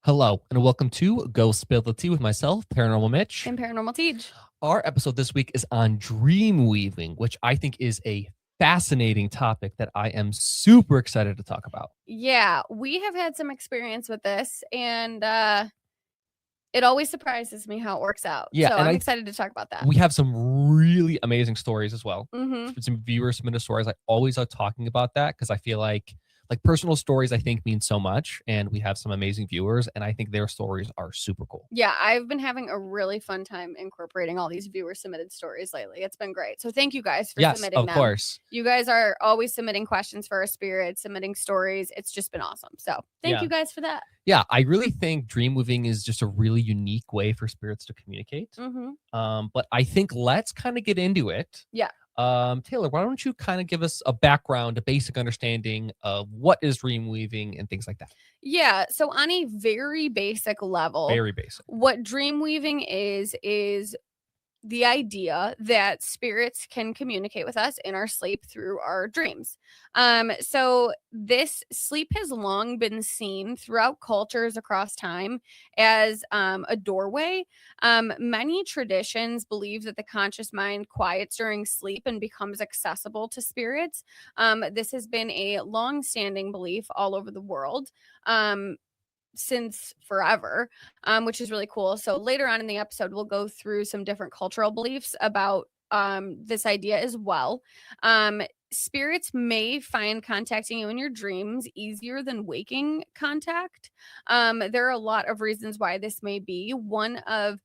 Hello, and welcome to Go Spill the Tea with myself, Paranormal Mitch. And Paranormal Tej. Our episode this week is on dream weaving, which I think is a fascinating topic that I am super excited to talk about. Yeah, we have had some experience with this, and it always surprises me how it works out. Yeah, So and I'm excited to talk about that. we have some really amazing stories as well. Mm-hmm. Some viewer submitted stories. I always are talking about that because I feel like personal stories I think mean so much, and we have some amazing viewers, and I think their stories are super cool. Yeah, I've been having a really fun time incorporating all these viewer submitted stories lately. It's been great. So thank you guys for Yes, submitting of them. course. You guys are always submitting questions for our spirits, submitting stories. It's just been awesome. So thank you guys for that. Yeah, I really think dream weaving is just a really unique way for spirits to communicate. Mm-hmm. But I think let's kind of get into it. Yeah. Taylor, why don't you kind of give us a background, a basic understanding of what is dream weaving and things like that? Yeah. So on a very basic level, Very basic. what dream weaving is the idea that spirits can communicate with us in our sleep through our dreams. So this sleep has long been seen throughout cultures across time as a doorway. Many traditions believe that the conscious mind quiets during sleep and becomes accessible to spirits. This has been a long-standing belief all over the world. Since forever, which is really cool. So later on in the episode, we'll go through some different cultural beliefs about this idea as well. Spirits may find contacting you in your dreams easier than waking contact. There are a lot of reasons why this may be. One of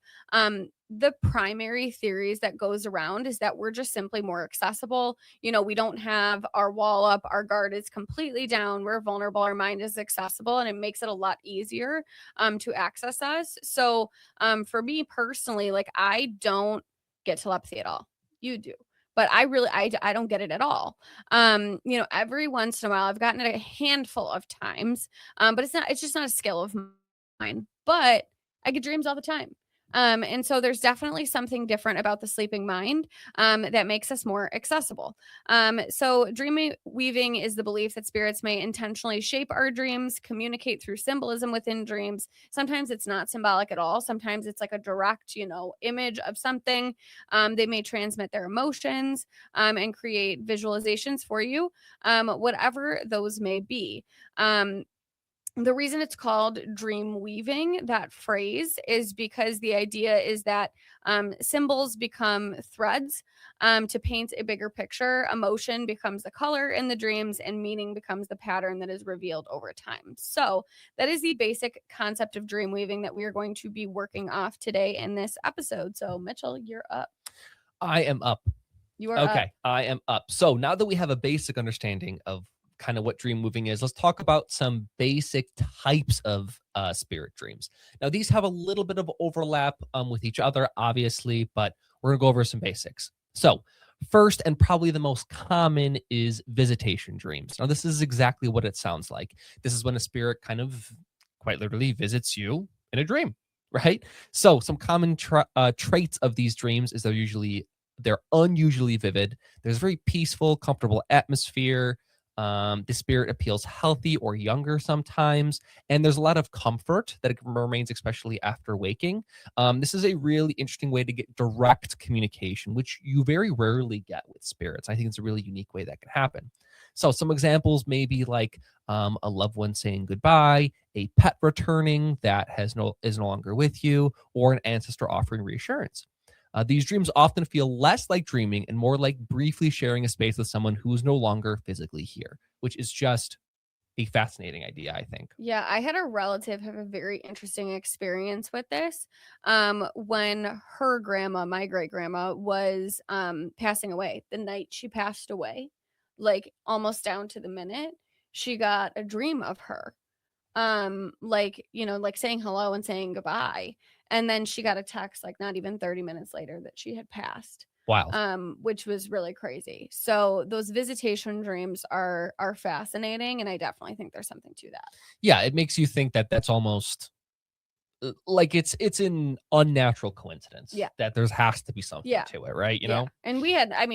the primary theories that goes around is that we're just simply more accessible. We don't have our wall up, our guard is completely down, we're vulnerable, our mind is accessible, and it makes it a lot easier to access us. So for me personally, like, I don't get telepathy at all. You do. But I don't get it at all. Every once in a while I've gotten it a handful of times. But it's just not a skill of mine. But I get dreams all the time. And so there's definitely something different about the sleeping mind that makes us more accessible. So dream weaving is the belief that spirits may intentionally shape our dreams, communicate through symbolism within dreams. Sometimes it's not symbolic at all. Sometimes it's like a direct, image of something. They may transmit their emotions and create visualizations for you, whatever those may be. The reason it's called dream weaving, that phrase, is because the idea is that symbols become threads to paint a bigger picture. Emotion becomes the color in the dreams, and meaning becomes the pattern that is revealed over time. So that is the basic concept of dream weaving that we are going to be working off today in this episode. So Mitchell, you're up. I am up. You are okay, up. I am up. So now that we have a basic understanding of kind of what dream moving is, let's talk about some basic types of spirit dreams. Now, these have a little bit of overlap with each other, obviously, but we're gonna go over some basics. So first, and probably the most common, is visitation dreams. Now, this is exactly what it sounds like. This is when a spirit kind of quite literally visits you in a dream, right? So some common traits of these dreams is they're unusually vivid. There's a very peaceful, comfortable atmosphere. The spirit appeals healthy or younger sometimes, and there's a lot of comfort that remains, especially after waking. This is a really interesting way to get direct communication, which you very rarely get with spirits. I think it's a really unique way that can happen. So some examples may be like a loved one saying goodbye, a pet returning that is no longer with you, or an ancestor offering reassurance. These dreams often feel less like dreaming and more like briefly sharing a space with someone who's no longer physically here, which is just a fascinating idea, I think. Yeah, I had a relative have a very interesting experience with this. When her grandma, my great grandma, was passing away, the night she passed away, like almost down to the minute, she got a dream of her. Like saying hello and saying goodbye. And then she got a text like not even 30 minutes later that she had passed. Wow. Which was really crazy. So those visitation dreams are fascinating, and I definitely think there's something to that. Yeah, it makes you think that that's almost like it's an unnatural coincidence. Yeah. That there has to be something to it, right? You know? And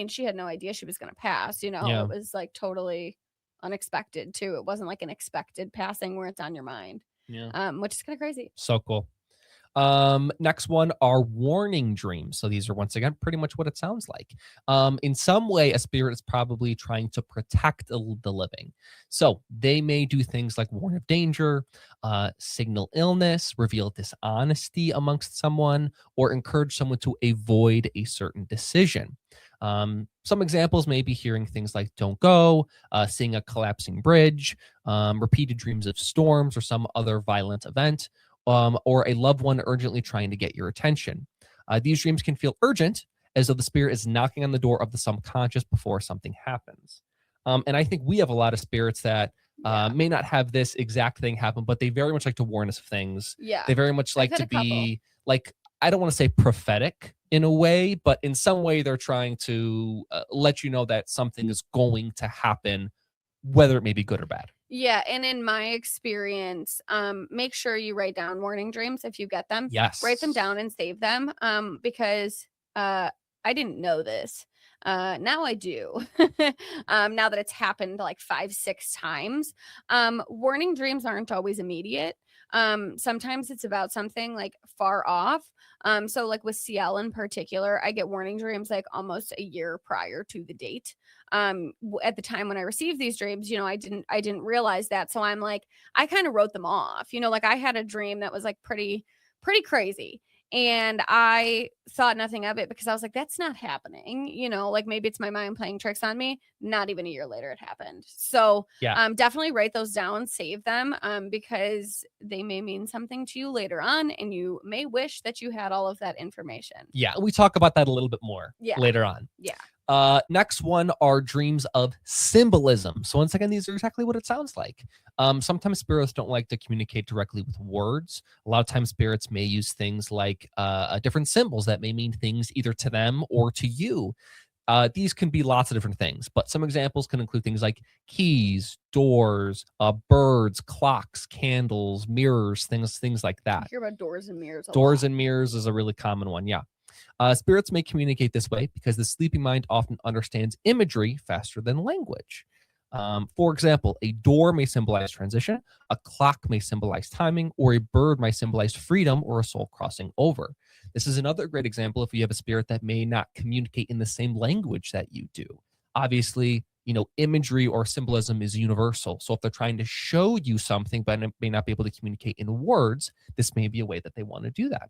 she had no idea she was gonna pass, Yeah. It was like totally unexpected too. It wasn't like an expected passing where it's on your mind. Yeah. Which is kind of crazy. So cool. Next one are warning dreams. So these are once again pretty much what it sounds like. In some way, a spirit is probably trying to protect the living. So they may do things like warn of danger, signal illness, reveal dishonesty amongst someone, or encourage someone to avoid a certain decision. Some examples may be hearing things like "don't go," seeing a collapsing bridge, repeated dreams of storms or some other violent event, or a loved one urgently trying to get your attention. These dreams can feel urgent, as though the spirit is knocking on the door of the subconscious before something happens. And I think we have a lot of spirits that Yeah. may not have this exact thing happen, but they very much like to warn us of things. Yeah. They very much I've like had to a couple. be like, I don't want to say prophetic in a way, but in some way they're trying to let you know that something is going to happen, whether it may be good or bad. Yeah, and in my experience, make sure you write down warning dreams if you get them. Yes. Write them down and save them. Because I didn't know this. Now I do. Now that it's happened like 5-6 times. Warning dreams aren't always immediate. Sometimes it's about something like far off. So like with CL in particular, I get warning dreams like almost a year prior to the date. At the time when I received these dreams, I didn't realize that. So I'm like, I kind of wrote them off, like I had a dream that was like pretty crazy. And I thought nothing of it because I was like, that's not happening. Like maybe it's my mind playing tricks on me. Not even a year later, it happened. So Yeah. definitely write those down, save them, because they may mean something to you later on, and you may wish that you had all of that information. Yeah. We talk about that a little bit more Yeah. later on. Yeah. Next one are dreams of symbolism. So once again, these are exactly what it sounds like. Sometimes spirits don't like to communicate directly with words. A lot of times spirits may use things like different symbols that may mean things either to them or to you. These can be lots of different things, but some examples can include things like keys, doors, birds, clocks, candles, mirrors, things like I that. hear about doors and mirrors. Doors and mirrors is a really common one. Yeah. Spirits may communicate this way because the sleeping mind often understands imagery faster than language. For example, a door may symbolize transition, a clock may symbolize timing, or a bird might symbolize freedom or a soul crossing over. This is another great example if you have a spirit that may not communicate in the same language that you do. Obviously, imagery or symbolism is universal. So if they're trying to show you something but may not be able to communicate in words, this may be a way that they want to do that.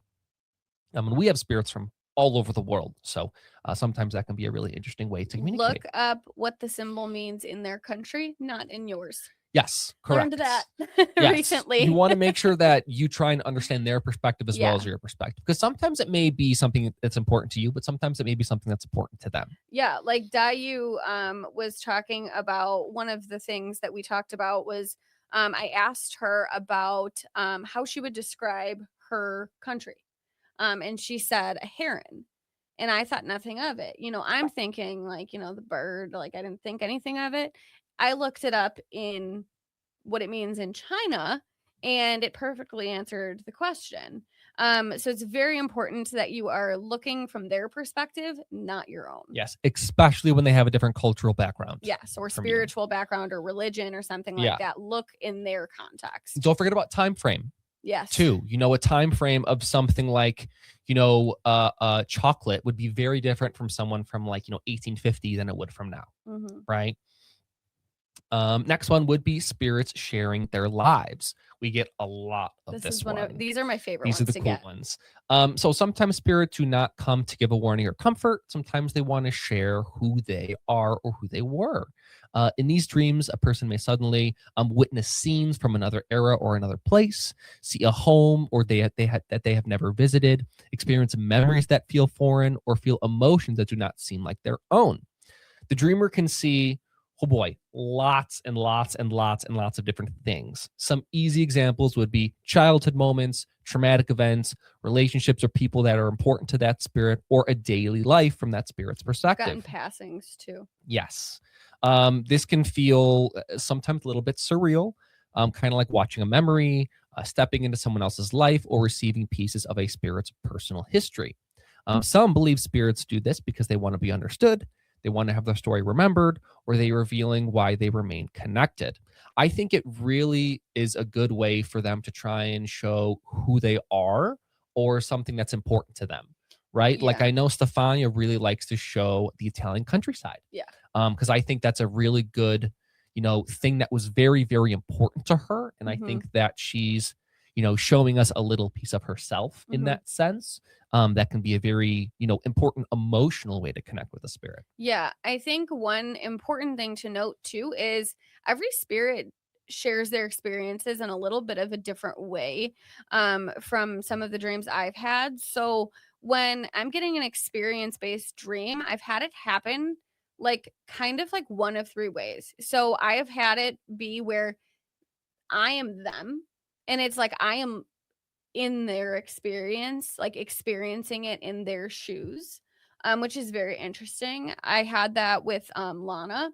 And we have spirits from all over the world. So sometimes that can be a really interesting way to communicate. Look up what the symbol means in their country, not in yours. Yes, correct. Learned that Yes. recently. You want to make sure that you try and understand their perspective as well as your perspective, because sometimes it may be something that's important to you, but sometimes it may be something that's important to them. Yeah, like Dayu was talking about, one of the things that we talked about was I asked her about how she would describe her country. And she said a heron. And I thought nothing of it. I'm thinking like, the bird, like I didn't think anything of it. I looked it up in what it means in China, and it perfectly answered the question. So it's very important that you are looking from their perspective, not your own. Yes, especially when they have a different cultural background. Yes, or spiritual background or religion or something like that. Look in their context. Don't forget about time frame. Yes. Too, a time frame of something like, chocolate would be very different from someone from like, 1850 than it would from now. Mm-hmm. Right. Next one would be spirits sharing their lives. We get a lot of this one. These are my favorite ones. These are the cool ones. So sometimes spirits do not come to give a warning or comfort. Sometimes they want to share who they are or who they were. In these dreams, a person may suddenly witness scenes from another era or another place, see a home or that they have never visited, experience memories that feel foreign, or feel emotions that do not seem like their own. The dreamer can see, oh boy, lots and lots and lots and lots of different things. Some easy examples would be childhood moments, traumatic events, relationships or people that are important to that spirit, or a daily life from that spirit's perspective. Gotten passings too. Yes. This can feel sometimes a little bit surreal, kind of like watching a memory, stepping into someone else's life, or receiving pieces of a spirit's personal history. Some believe spirits do this because they want to be understood. they want to have their story remembered, or they revealing why they remain connected. I think it really is a good way for them to try and show who they are or something that's important to them, right? Like Yeah. I know Stefania really likes to show the Italian countryside. Yeah. Because I think that's a really good, thing that was very, very important to her. And I Mhm. think that she's, showing us a little piece of herself in Mhm. that sense. That can be a very, important emotional way to connect with a spirit. Yeah, I think one important thing to note too is every spirit shares their experiences in a little bit of a different way from some of the dreams I've had. So when I'm getting an experience based dream, I've had it happen like kind of like one of three ways. So I have had it be where I am them, and it's like I am in their experience, like experiencing it in their shoes, which is very interesting. I had that with Lana.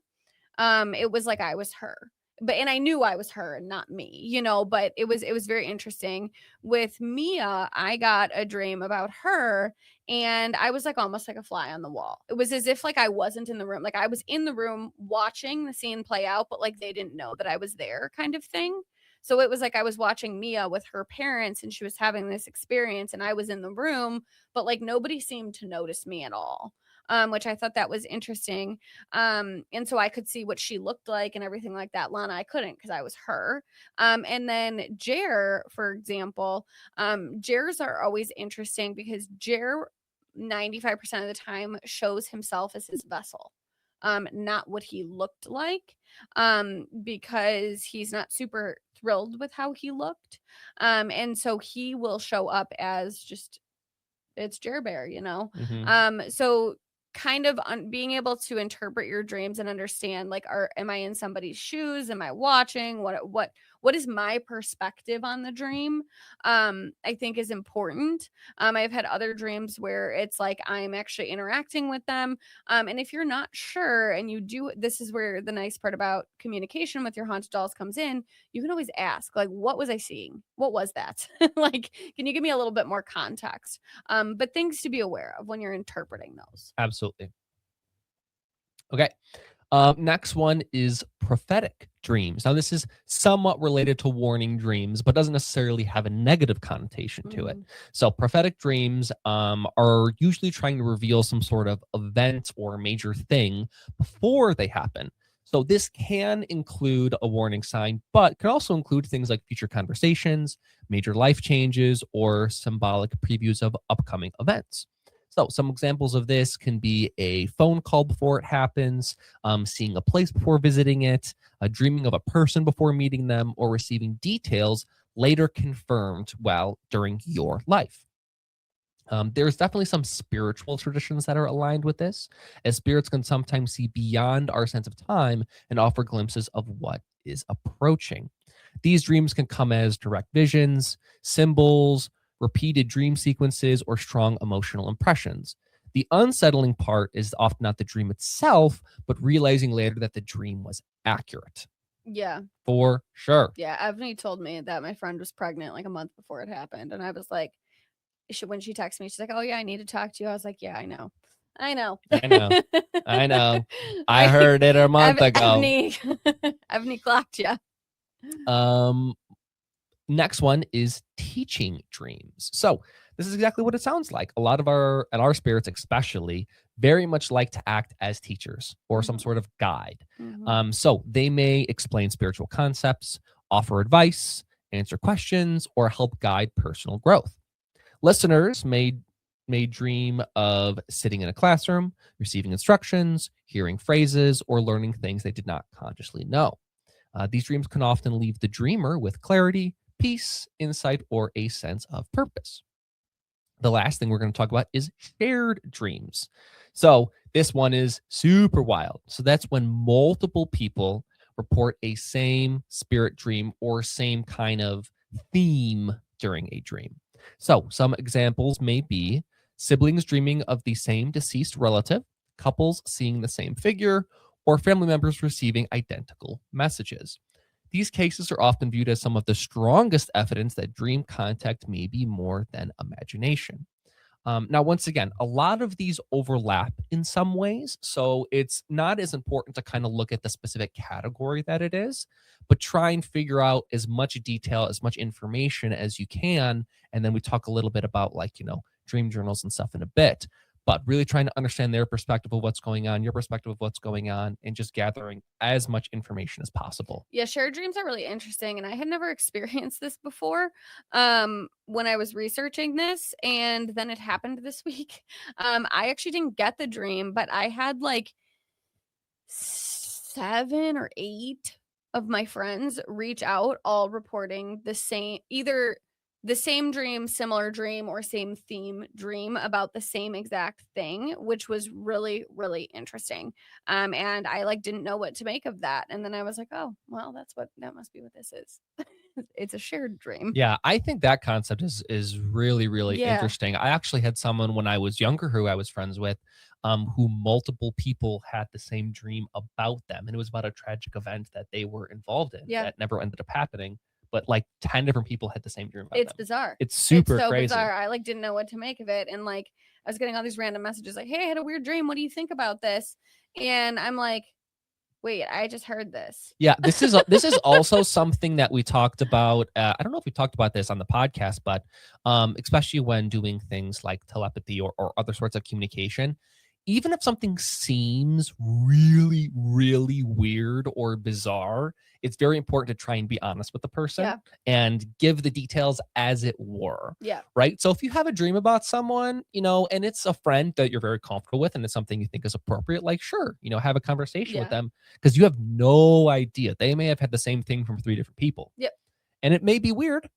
It was like I was her. But and I knew I was her and not me, but it was very interesting. With Mia, I got a dream about her and I was like almost like a fly on the wall. It was as if like I wasn't in the room. Like I was in the room watching the scene play out, but like they didn't know that I was there kind of thing. So it was like I was watching Mia with her parents and she was having this experience and I was in the room, but like nobody seemed to notice me at all. Which I thought that was interesting. And so I could see what she looked like and everything like that. Lana, I couldn't because I was her. And then Jer, for example, Jers are always interesting because Jer 95% of the time shows himself as his vessel. Not what he looked like, because he's not super thrilled with how he looked. And so he will show up as just it's Jer Bear, Hmm. So kind of being able to interpret your dreams and understand like am I in somebody's shoes, am I watching, what is my perspective on the dream, I think is important. I've had other dreams where it's like I'm actually interacting with them, and if you're not sure and you do, this is where the nice part about communication with your haunted dolls comes in. You can always ask like, what was I seeing, what was that? Like, can you give me a little bit more context? But things to be aware of when you're interpreting those. Absolutely. Okay. Next one is prophetic dreams. Now, this is somewhat related to warning dreams, but doesn't necessarily have a negative connotation to it. Mhm. So, prophetic dreams are usually trying to reveal some sort of event or major thing before they happen. So, this can include a warning sign, but can also include things like future conversations, major life changes, or symbolic previews of upcoming events. So, some examples of this can be a phone call before it happens, seeing a place before visiting it, dreaming of a person before meeting them, or receiving details later confirmed while during your life. There's definitely some spiritual traditions that are aligned with this, as spirits can sometimes see beyond our sense of time and offer glimpses of what is approaching. These dreams can come as direct visions, symbols, repeated dream sequences, or strong emotional impressions. The unsettling part is often not the dream itself, but realizing later that the dream was accurate. Yeah. For sure. Yeah. Ebony told me that my friend was pregnant like a month before it happened. And I was like, when she texted me, she's like, "Oh, yeah, I need to talk to you." I was like, "Yeah, I know. I know." I know. I know. I Like, heard it a month ago. Ebony, Ebony clocked you. Um, Next one is teaching dreams. So this is exactly what it sounds like. A lot of our spirits, especially, very much like to act as teachers or some Mhm. sort of guide. Mhm. So they may explain spiritual concepts, offer advice, answer questions, or help guide personal growth. Listeners may dream of sitting in a classroom, receiving instructions, hearing phrases, or learning things they did not consciously know. These dreams can often leave the dreamer with clarity, peace, insight, or a sense of purpose. The last thing we're going to talk about is shared dreams. So, this one is super wild. So, that's when multiple people report a same spirit dream or same kind of theme during a dream. So, some examples may be siblings dreaming of the same deceased relative, couples seeing the same figure, or family members receiving identical messages. These cases are often viewed as some of the strongest evidence that dream contact may be more than imagination. Now, once again, a lot of these overlap in some ways. So it's not as important to kind of look at the specific category that it is, but try and figure out as much detail, as much information as you can. And then we talk a little bit about like, dream journals and stuff in a bit, but really trying to understand their perspective of what's going on, your perspective of what's going on, and just gathering as much information as possible. Yeah, shared dreams are really interesting, and I had never experienced this before, when I was researching this, and then it happened this week. I actually didn't get the dream, but I had, like, 7 or 8 of my friends reach out, all reporting either the same dream, similar dream, or same theme dream about the same exact thing, which was really, really interesting. And I like didn't know what to make of that. And then I was like, oh, well, that must be what this is. It's a shared dream. Yeah, I think that concept is really, really Yeah. interesting. I actually had someone when I was younger who I was friends with, who multiple people had the same dream about them, and it was about a tragic event that they were involved in Yeah. that never ended up happening, but like 10 different people had the same dream about It's them. bizarre. It's It's super so crazy. bizarre. I like didn't know what to make of it. And like I was getting all these random messages like, hey, I had a weird dream. What do you think about this? And I'm like, wait, I just heard this. Yeah, this is also something that we talked about. I don't know if we talked about this on the podcast, but especially when doing things like telepathy or other sorts of communication, even if something seems really, really weird or bizarre, it's very important to try and be honest with the person Yeah. and give the details as it were. Yeah. Right. So if you have a dream about someone, and it's a friend that you're very comfortable with and it's something you think is appropriate, like, sure, have a conversation with Yeah. them because you have no idea. They may have had the same thing from 3 different people. Yep. And it may be weird,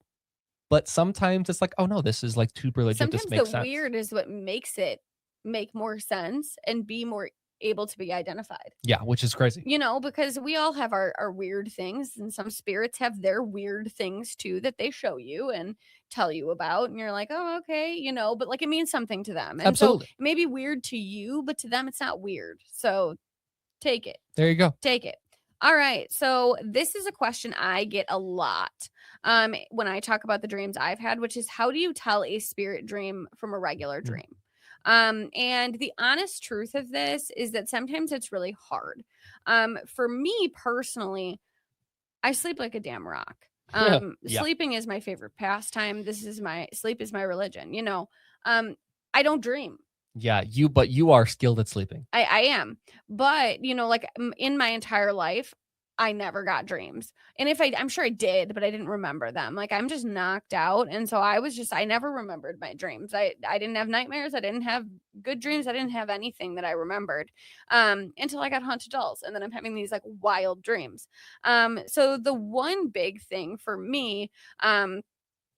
but sometimes it's like, oh no, this is like super legit. This Sometimes the makes sense. weird is what makes it make more sense and be more able to be identified. Yeah, which is crazy. Because we all have our weird things, and some spirits have their weird things too that they show you and tell you about. And you're like, oh, okay, but like it means something to them. And so Absolutely. it may be weird to you, but to them, it's not weird. So take it. There you go. Take it. All right. So this is a question I get a lot when I talk about the dreams I've had, which is how do you tell a spirit dream from a regular Mm. dream? And the honest truth of this is that sometimes it's really hard. For me personally, I sleep like a damn rock. Yeah. Sleeping is my favorite pastime. Sleep is my religion. I don't dream. Yeah, but you are skilled at sleeping. I am. But, like in my entire life, I never got dreams. And I'm sure I did, but I didn't remember them. Like I'm just knocked out. And so I never remembered my dreams. I didn't have nightmares. I didn't have good dreams. I didn't have anything that I remembered until I got haunted dolls. And then I'm having these like wild dreams. So the one big thing for me, I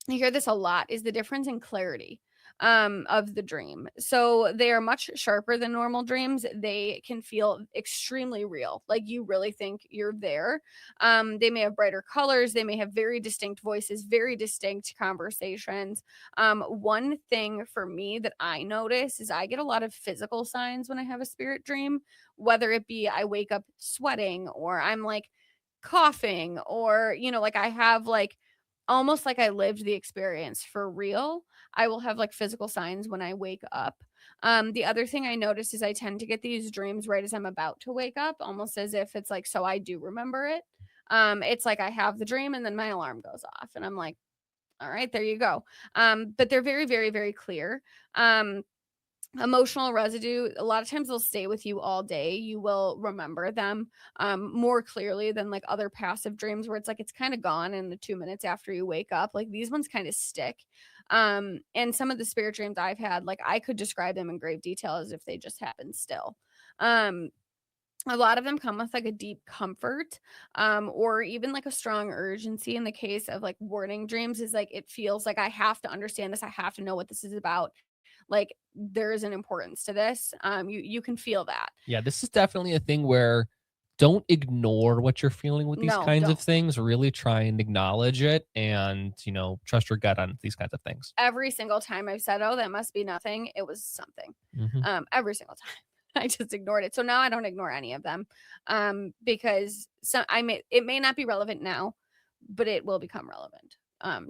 hear this a lot, is the difference in clarity of the dream. So they are much sharper than normal dreams. They can feel extremely real, like you really think you're there. They may have brighter colors, they may have very distinct voices, very distinct conversations. One thing for me that I notice is I get a lot of physical signs when I have a spirit dream, whether it be I wake up sweating or I'm like coughing, or like I have like almost like I lived the experience for real. I will have like physical signs when I wake up. The other thing I notice is I tend to get these dreams right as I'm about to wake up, almost as if it's like, so I do remember it. It's like I have the dream and then my alarm goes off and I'm like, all right, there you go. But they're very, very, very clear. Emotional residue, a lot of times they'll stay with you all day. You will remember them more clearly than like other passive dreams where it's like it's kind of gone in the 2 minutes after you wake up. Like these ones kind of stick. And some of the spirit dreams I've had, like I could describe them in grave detail as if they just happened still. A lot of them come with like a deep comfort or even like a strong urgency. In the case of like warning dreams, is like it feels like I have to understand this, I have to know what this is about. Like there is an importance to this. You can feel that. Yeah, this is definitely a thing where don't ignore what you're feeling with these No, kinds of don't. things. Really try and acknowledge it and, trust your gut on these kinds of things. Every single time I've said, oh, that must be nothing, it was something. Mhm. Every single time. I just ignored it. So now I don't ignore any of them. Because it may not be relevant now, but it will become relevant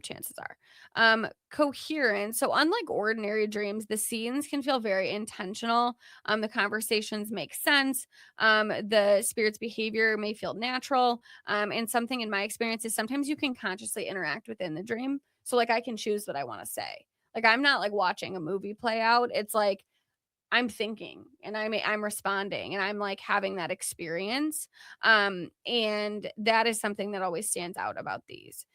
chances are. Coherent. So unlike ordinary dreams, the scenes can feel very intentional. The conversations make sense. The spirit's behavior may feel natural. And something in my experience is sometimes you can consciously interact within the dream. So like I can choose what I want to say. Like I'm not like watching a movie play out. It's like I'm thinking and I'm responding and I'm like having that experience. And that is something that always stands out about these.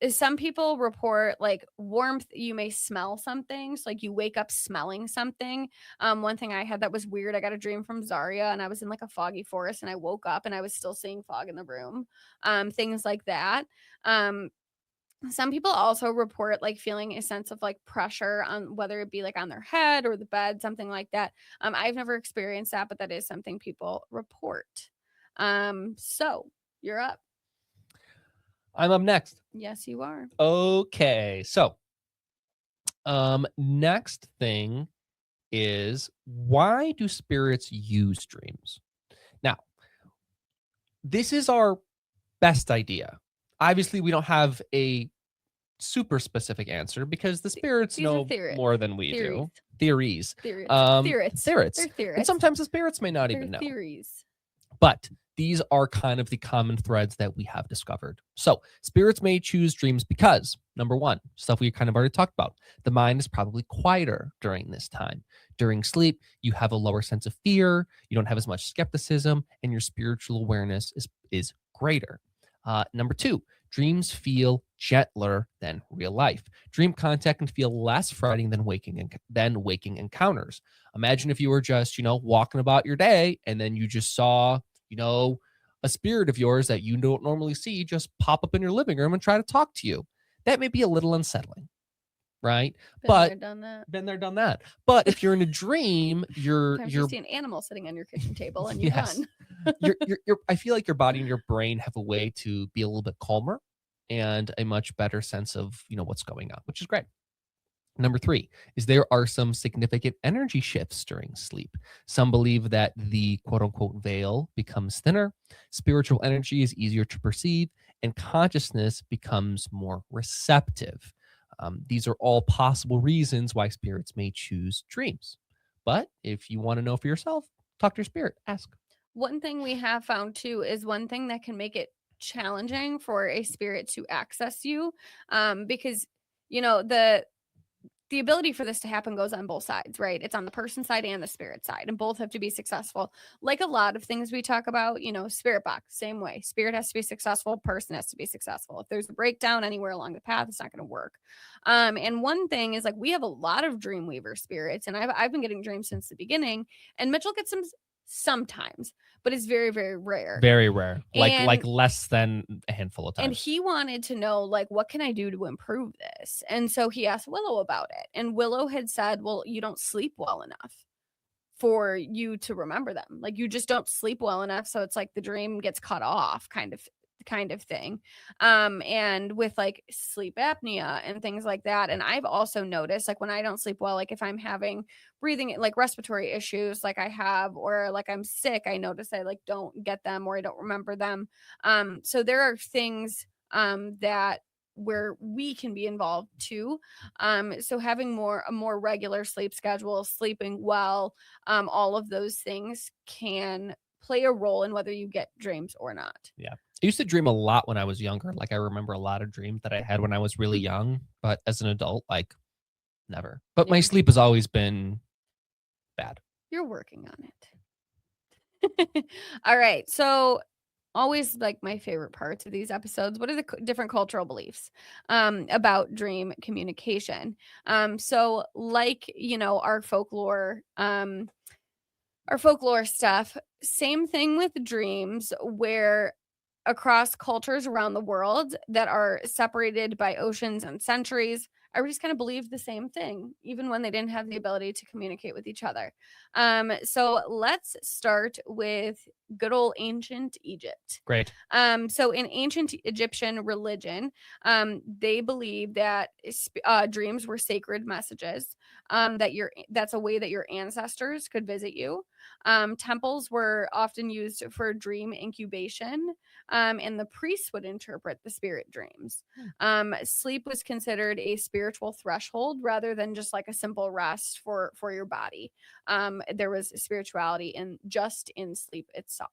Some people report like warmth. You may smell something. So like you wake up smelling something. One thing I had that was weird. I got a dream from Zarya and I was in like a foggy forest and I woke up and I was still seeing fog in the room. Things like that. Some people also report like feeling a sense of like pressure on whether it be like on their head or the bed, something like that. I've never experienced that, but that is something people report. So you're up. I'm up next. Yes, you are. Okay. So, next thing is, why do spirits use dreams? Now, this is our best idea. Obviously, we don't have a super specific answer because the spirits These are know more than we do. Theories. Theories. Theorists. They're theorists. And sometimes the spirits may not They're even know. theories. But these are kind of the common threads that we have discovered. So spirits may choose dreams because, number one, stuff we kind of already talked about, the mind is probably quieter during this time. During sleep, you have a lower sense of fear, you don't have as much skepticism, and your spiritual awareness is greater. Number two, dreams feel gentler than real life. Dream contact can feel less frightening than waking encounters. Imagine if you were just, walking about your day and then you just saw, a spirit of yours that you don't normally see just pop up in your living room and try to talk to you. That may be a little unsettling, right? Been there, done that. But if you're in a dream, you're see an animal sitting on your kitchen table and you yes. run. I feel like your body and your brain have a way to be a little bit calmer and a much better sense of, what's going on, which is great. Number three is there are some significant energy shifts during sleep. Some believe that the quote unquote veil becomes thinner, spiritual energy is easier to perceive, and consciousness becomes more receptive. These are all possible reasons why spirits may choose dreams. But if you want to know for yourself, talk to your spirit, ask. One thing we have found too is one thing that can make it challenging for a spirit to access you, because the ability for this to happen goes on both sides, right? It's on the person side and the spirit side, and both have to be successful. Like a lot of things we talk about, spirit box, same way. Spirit has to be successful, person has to be successful. If there's a breakdown anywhere along the path, it's not going to work. And one thing is like we have a lot of Dreamweaver spirits, and I've been getting dreams since the beginning, and Mitchell gets them sometimes, but it's very, very rare. Very rare. Like less than a handful of times. And he wanted to know, like, what can I do to improve this? And so he asked Willow about it. And Willow had said, well, you don't sleep well enough for you to remember them. Like, you just don't sleep well enough. So it's like the dream gets cut off kind of thing. And with like sleep apnea and things like that. And I've also noticed like when I don't sleep well, like if I'm having breathing, like respiratory issues, like I have, or like I'm sick, I notice I like don't get them or I don't remember them. So there are things that where we can be involved too. So having a more regular sleep schedule, sleeping well, all of those things can play a role in whether you get dreams or not. Yeah. I used to dream a lot when I was younger. Like I remember a lot of dreams that I had when I was really young, but as an adult, like never. But my sleep has always been bad. You're working on it. All right. So always like my favorite parts of these episodes. What are the different cultural beliefs about dream communication? So like, our folklore stuff, same thing with dreams where across cultures around the world that are separated by oceans and centuries, everybody's kind of believed the same thing, even when they didn't have the ability to communicate with each other. So let's start with good old ancient Egypt. Great. So in ancient Egyptian religion, they believed that dreams were sacred messages. That's a way that your ancestors could visit you. Temples were often used for dream incubation, and the priests would interpret the spirit dreams. Sleep was considered a spiritual threshold rather than just like a simple rest for your body. There was spirituality in sleep itself.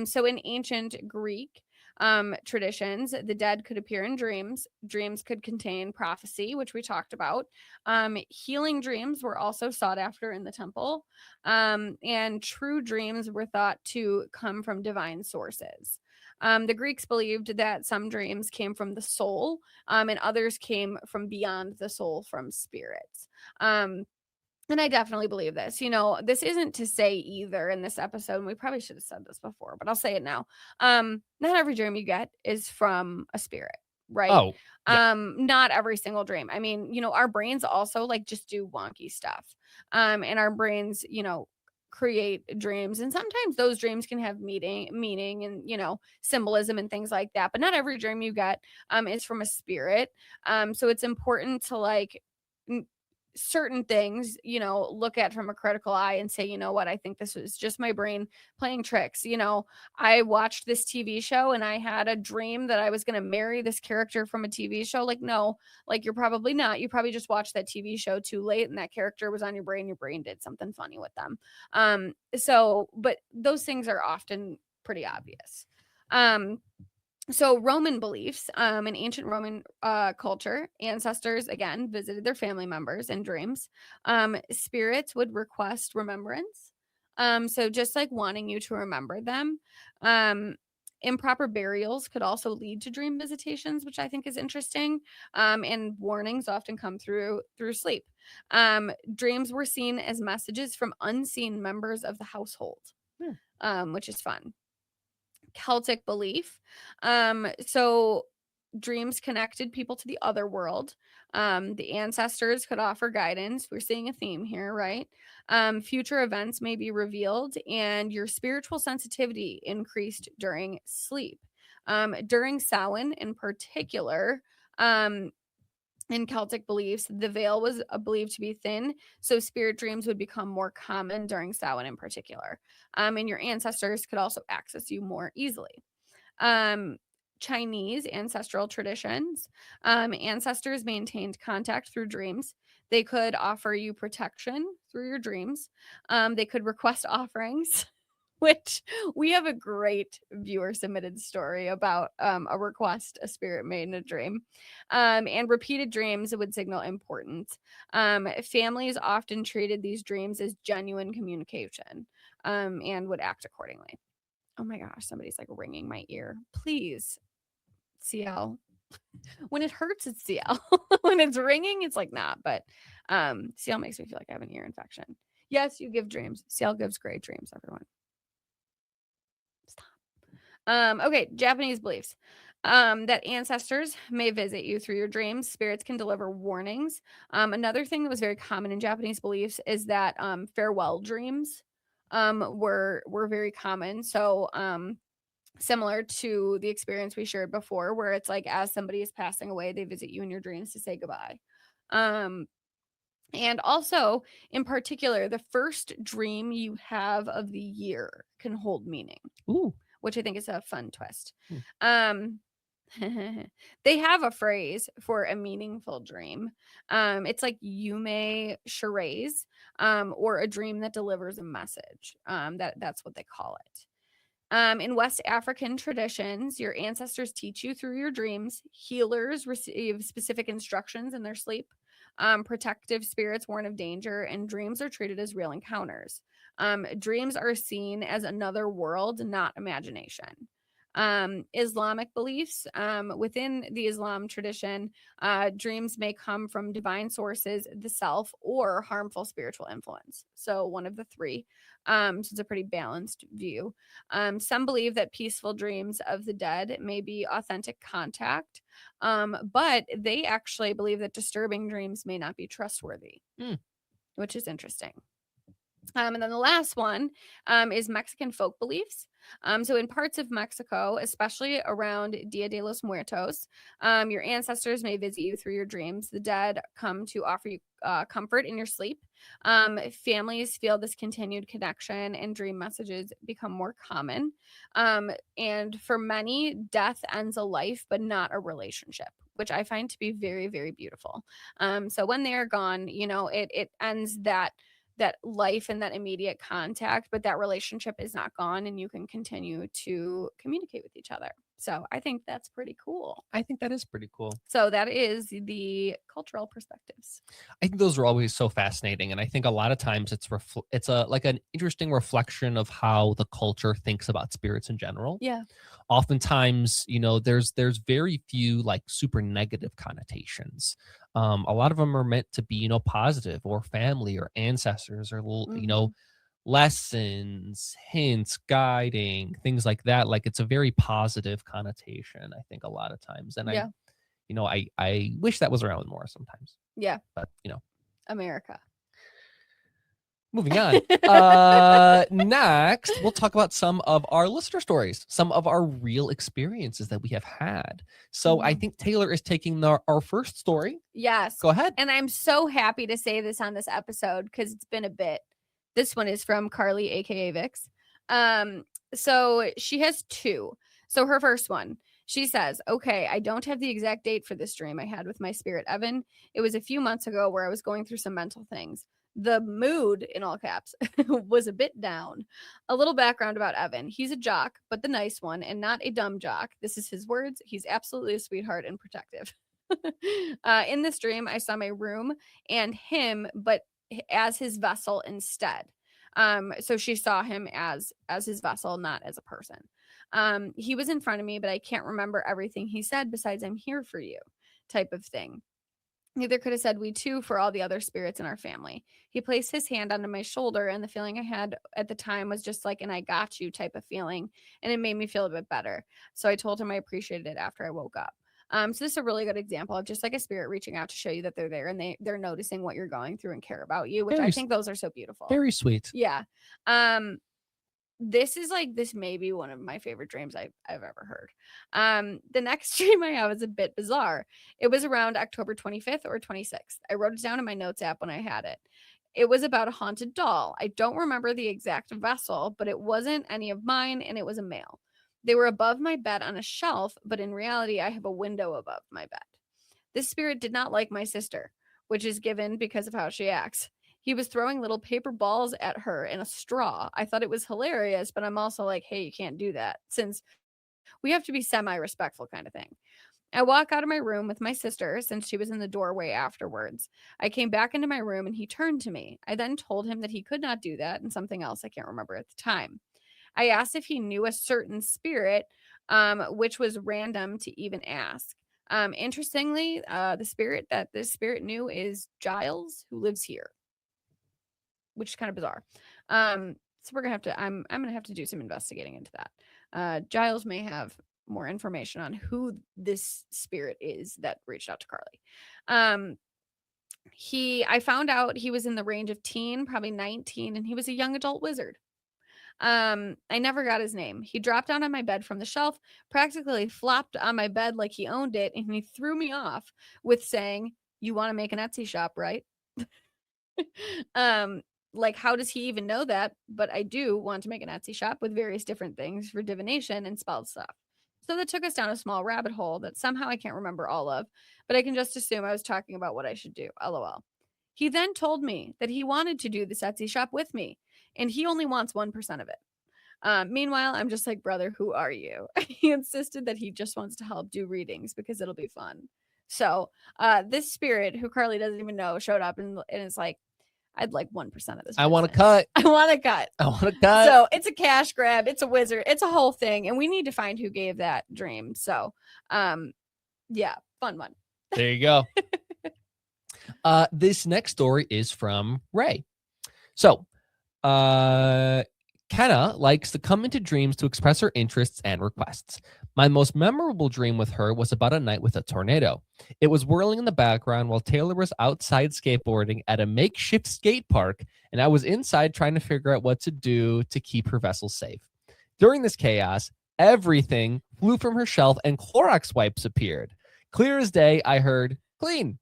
So in ancient Greek traditions, the dead could appear in dreams. Dreams could contain prophecy, which we talked about. Healing dreams were also sought after in the temple. And true dreams were thought to come from divine sources. The Greeks believed that some dreams came from the soul, and others came from beyond the soul, from spirits. And I definitely believe this. This isn't to say either in this episode, and we probably should have said this before, but I'll say it now. Not every dream you get is from a spirit, right? Oh, yeah. Not every single dream. I mean, our brains also like just do wonky stuff. And our brains, create dreams, and sometimes those dreams can have meaning and symbolism and things like that, but not every dream you get is from a spirit. So it's important to like certain things, look at from a critical eye and say, you know what, I think this was just my brain playing tricks. I watched this TV show and I had a dream that I was going to marry this character from a TV show. Like, no, like you're probably not. You probably just watched that TV show too late and that character was on your brain. Your brain did something funny with them. But those things are often pretty obvious. So Roman beliefs, in ancient Roman culture, ancestors, again, visited their family members in dreams. Spirits would request remembrance. So just like wanting you to remember them. Improper burials could also lead to dream visitations, which I think is interesting. And warnings often come through sleep. Dreams were seen as messages from unseen members of the household, which is fun. Celtic belief. So dreams connected people to the other world. The ancestors could offer guidance. We're seeing a theme here, right? Future events may be revealed, and your spiritual sensitivity increased during sleep. During Samhain, in particular, in Celtic beliefs, the veil was believed to be thin, so spirit dreams would become more common during Samhain in particular. And your ancestors could also access you more easily. Chinese ancestral traditions. Ancestors maintained contact through dreams. They could offer you protection through your dreams. They could request offerings. Which we have a great viewer submitted story about a request a spirit made in a dream. And repeated dreams would signal importance. Families often treated these dreams as genuine communication and would act accordingly. Oh my gosh, somebody's like ringing my ear. Please, CL. When it hurts, it's CL. When it's ringing, it's like not. But CL makes me feel like I have an ear infection. Yes, you give dreams. CL gives great dreams, everyone. Okay, Japanese beliefs. That ancestors may visit you through your dreams. Spirits can deliver warnings. Another thing that was very common in Japanese beliefs is that farewell dreams were very common. So similar to the experience we shared before, where it's like as somebody is passing away, they visit you in your dreams to say goodbye. And also, in particular, the first dream you have of the year can hold meaning. Ooh. Which I think is a fun twist. They have a phrase for a meaningful dream. It's like Yume charades, or a dream that delivers a message. That's what they call it. In West African traditions, your ancestors teach you through your dreams. Healers receive specific instructions in their sleep. Protective spirits warn of danger, and dreams are treated as real encounters. Dreams are seen as another world, not imagination. Islamic beliefs. Within the Islam tradition, dreams may come from divine sources, the self, or harmful spiritual influence. So one of the three. So it's a pretty balanced view. Some believe that peaceful dreams of the dead may be authentic contact, but they actually believe that disturbing dreams may not be trustworthy, which is interesting. And then the last one is Mexican folk beliefs. So in parts of Mexico, especially around Dia de los Muertos, your ancestors may visit you through your dreams. The dead come to offer you comfort in your sleep. Families feel this continued connection, and dream messages become more common. And for many, death ends a life, but not a relationship, which I find to be very, very beautiful. So when they're gone, it ends that life and that immediate contact, but that relationship is not gone, and you can continue to communicate with each other. So I think that's pretty cool. I think that is pretty cool. So that is the cultural perspectives. I think those are always so fascinating, and I think a lot of times it's a like an interesting reflection of how the culture thinks about spirits in general. Yeah. Oftentimes, there's very few like super negative connotations. A lot of them are meant to be, positive, or family, or ancestors, or Mhm. lessons, hints, guiding, things like that. Like, it's a very positive connotation, I think, a lot of times. And Yeah. I wish that was around more sometimes. Yeah. But America. moving on. Next, we'll talk about some of our listener stories, some of our real experiences that we have had. So I Mhm. think Taylor is taking our first story. Yes. Go ahead. And I'm so happy to say this on this episode because it's been a bit. This one is from Carly, aka Vix. So she has two. So her first one, she says, "Okay, I don't have the exact date for this dream I had with my spirit Evan. It was a few months ago where I was going through some mental things. The mood, in all caps, was a bit down. A little background about Evan. He's a jock, but the nice one, and not a dumb jock. This is his words. He's absolutely a sweetheart and protective." In this dream, I saw my room and him, but as his vessel instead. So she saw him as his vessel, not as a person. He was in front of me, but I can't remember everything he said besides "I'm here for you" type of thing. Neither could have said "we too" for all the other spirits in our family. He placed his hand onto my shoulder, and the feeling I had at the time was just like an "I got you" type of feeling, and it made me feel a bit better. So I told him I appreciated it after I woke up. So this is a really good example of just like a spirit reaching out to show you that they're there, and they're noticing what you're going through and care about you, which I think those are so beautiful. Very sweet. Yeah. This may be one of my favorite dreams I've ever heard. The next dream I have is a bit bizarre. It was around October 25th or 26th. I wrote it down in my notes app when I had it. It was about a haunted doll. I don't remember the exact vessel, but it wasn't any of mine, and it was a male. They were above my bed on a shelf, but in reality, I have a window above my bed. This spirit did not like my sister, which is given because of how she acts. He was throwing little paper balls at her in a straw. I thought it was hilarious, but I'm also like, hey, you can't do that, since we have to be semi-respectful kind of thing. I walk out of my room with my sister since she was in the doorway afterwards. I came back into my room and he turned to me. I then told him that he could not do that and something else I can't remember at the time. I asked if he knew a certain spirit, which was random to even ask. Interestingly, the spirit that this spirit knew is Giles, who lives here, which is kind of bizarre. So we're gonna have to. I'm gonna have to do some investigating into that. Giles may have more information on who this spirit is that reached out to Carly. I found out he was in the range of teen, probably 19, and he was a young adult wizard. I never got his name. He dropped down on my bed from the shelf, practically flopped on my bed like he owned it, and he threw me off with saying, "You want to make an Etsy shop, right?" um, like, how does he even know that? But I do want to make an Etsy shop with various different things for divination and spell stuff. So that took us down a small rabbit hole that somehow I can't remember all of, but I can just assume I was talking about what I should do. LOL. He then told me that he wanted to do this Etsy shop with me, and he only wants 1% of it. Meanwhile, I'm just like, brother, who are you? He insisted that he just wants to help do readings because it'll be fun. So this spirit, who Carly doesn't even know, showed up and it's like, I'd like 1% of this. I want to business. cut. I want to cut. I want to cut. So it's a cash grab. It's a wizard. It's a whole thing. And we need to find who gave that dream. So, yeah, fun one. There you go. This next story is from Ray. So, Kenna likes to come into dreams to express her interests and requests. My most memorable dream with her was about a night with a tornado. It was whirling in the background while Taylor was outside skateboarding at a makeshift skate park, and I was inside trying to figure out what to do to keep her vessel safe. During this chaos, everything flew from her shelf and Clorox wipes appeared. Clear as day, I heard, "Clean."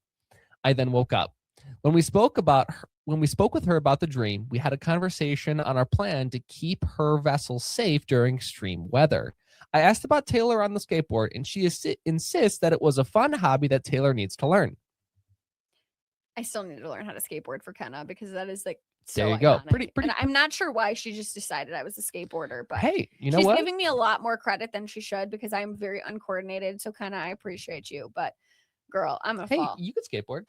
I then woke up. When we spoke with her about the dream, we had a conversation on our plan to keep her vessel safe during extreme weather. I asked about Taylor on the skateboard, and she insists that it was a fun hobby that Taylor needs to learn. I still need to learn how to skateboard for Kenna because that is like so There you go. iconic. Pretty. And I'm not sure why she just decided I was a skateboarder, but Hey, you know she's what? giving me a lot more credit than she should because I'm very uncoordinated. So Kenna, I appreciate you, but girl, I'm gonna Hey, fall. you could skateboard.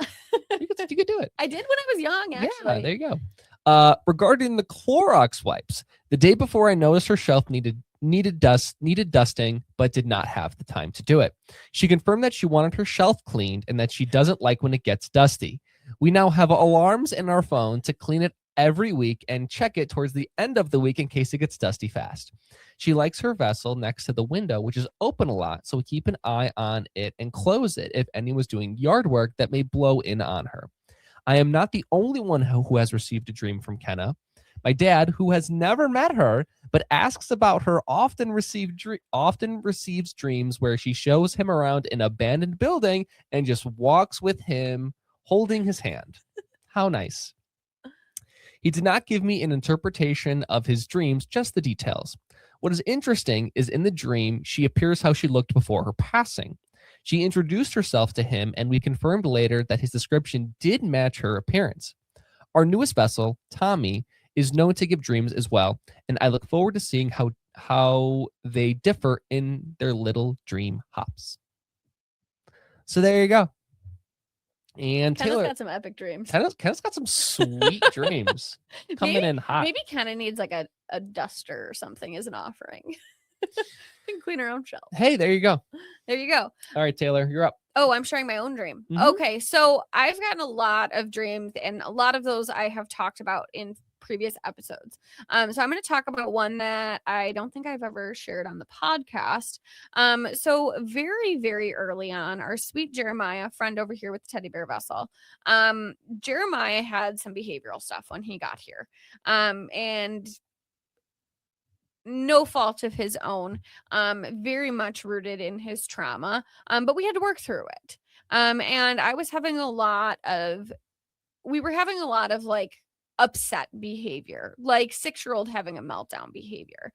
You could do it. I did when I was young, actually. Yeah, there you go. Regarding the Clorox wipes, the day before I noticed her shelf needed dusting, but did not have the time to do it. She confirmed that she wanted her shelf cleaned and that she doesn't like when it gets dusty. We now have alarms in our phone to clean it every week and check it towards the end of the week in case it gets dusty fast. She likes her vessel next to the window, which is open a lot, so we keep an eye on it and close it if anyone's doing yard work that may blow in on her. I am not the only one who has received a dream from Kenna. My dad, who has never met her but asks about her, often receives dreams where she shows him around an abandoned building and just walks with him, holding his hand. How nice. He did not give me an interpretation of his dreams, just the details. What is interesting is in the dream, she appears how she looked before her passing. She introduced herself to him, and we confirmed later that his description did match her appearance. Our newest vessel, Tommy, is known to give dreams as well, and I look forward to seeing how they differ in their little dream hops. So there you go. And Kenna's Taylor got some epic dreams. Kenna's got some sweet dreams coming in hot. Maybe Kenna needs like a duster or something as an offering. Can clean her own shelf. Hey, there you go. There you go. All right, Taylor, you're up. Oh, I'm sharing my own dream. Mhm. Okay, so I've gotten a lot of dreams, and a lot of those I have talked about in previous episodes. So I'm going to talk about one that I don't think I've ever shared on the podcast. So very, very early on, our sweet Jeremiah, friend over here with the teddy bear vessel, Jeremiah had some behavioral stuff when he got here. And no fault of his own, very much rooted in his trauma, but we had to work through it. And I was having we were having a lot of like upset behavior, like 6-year-old having a meltdown behavior,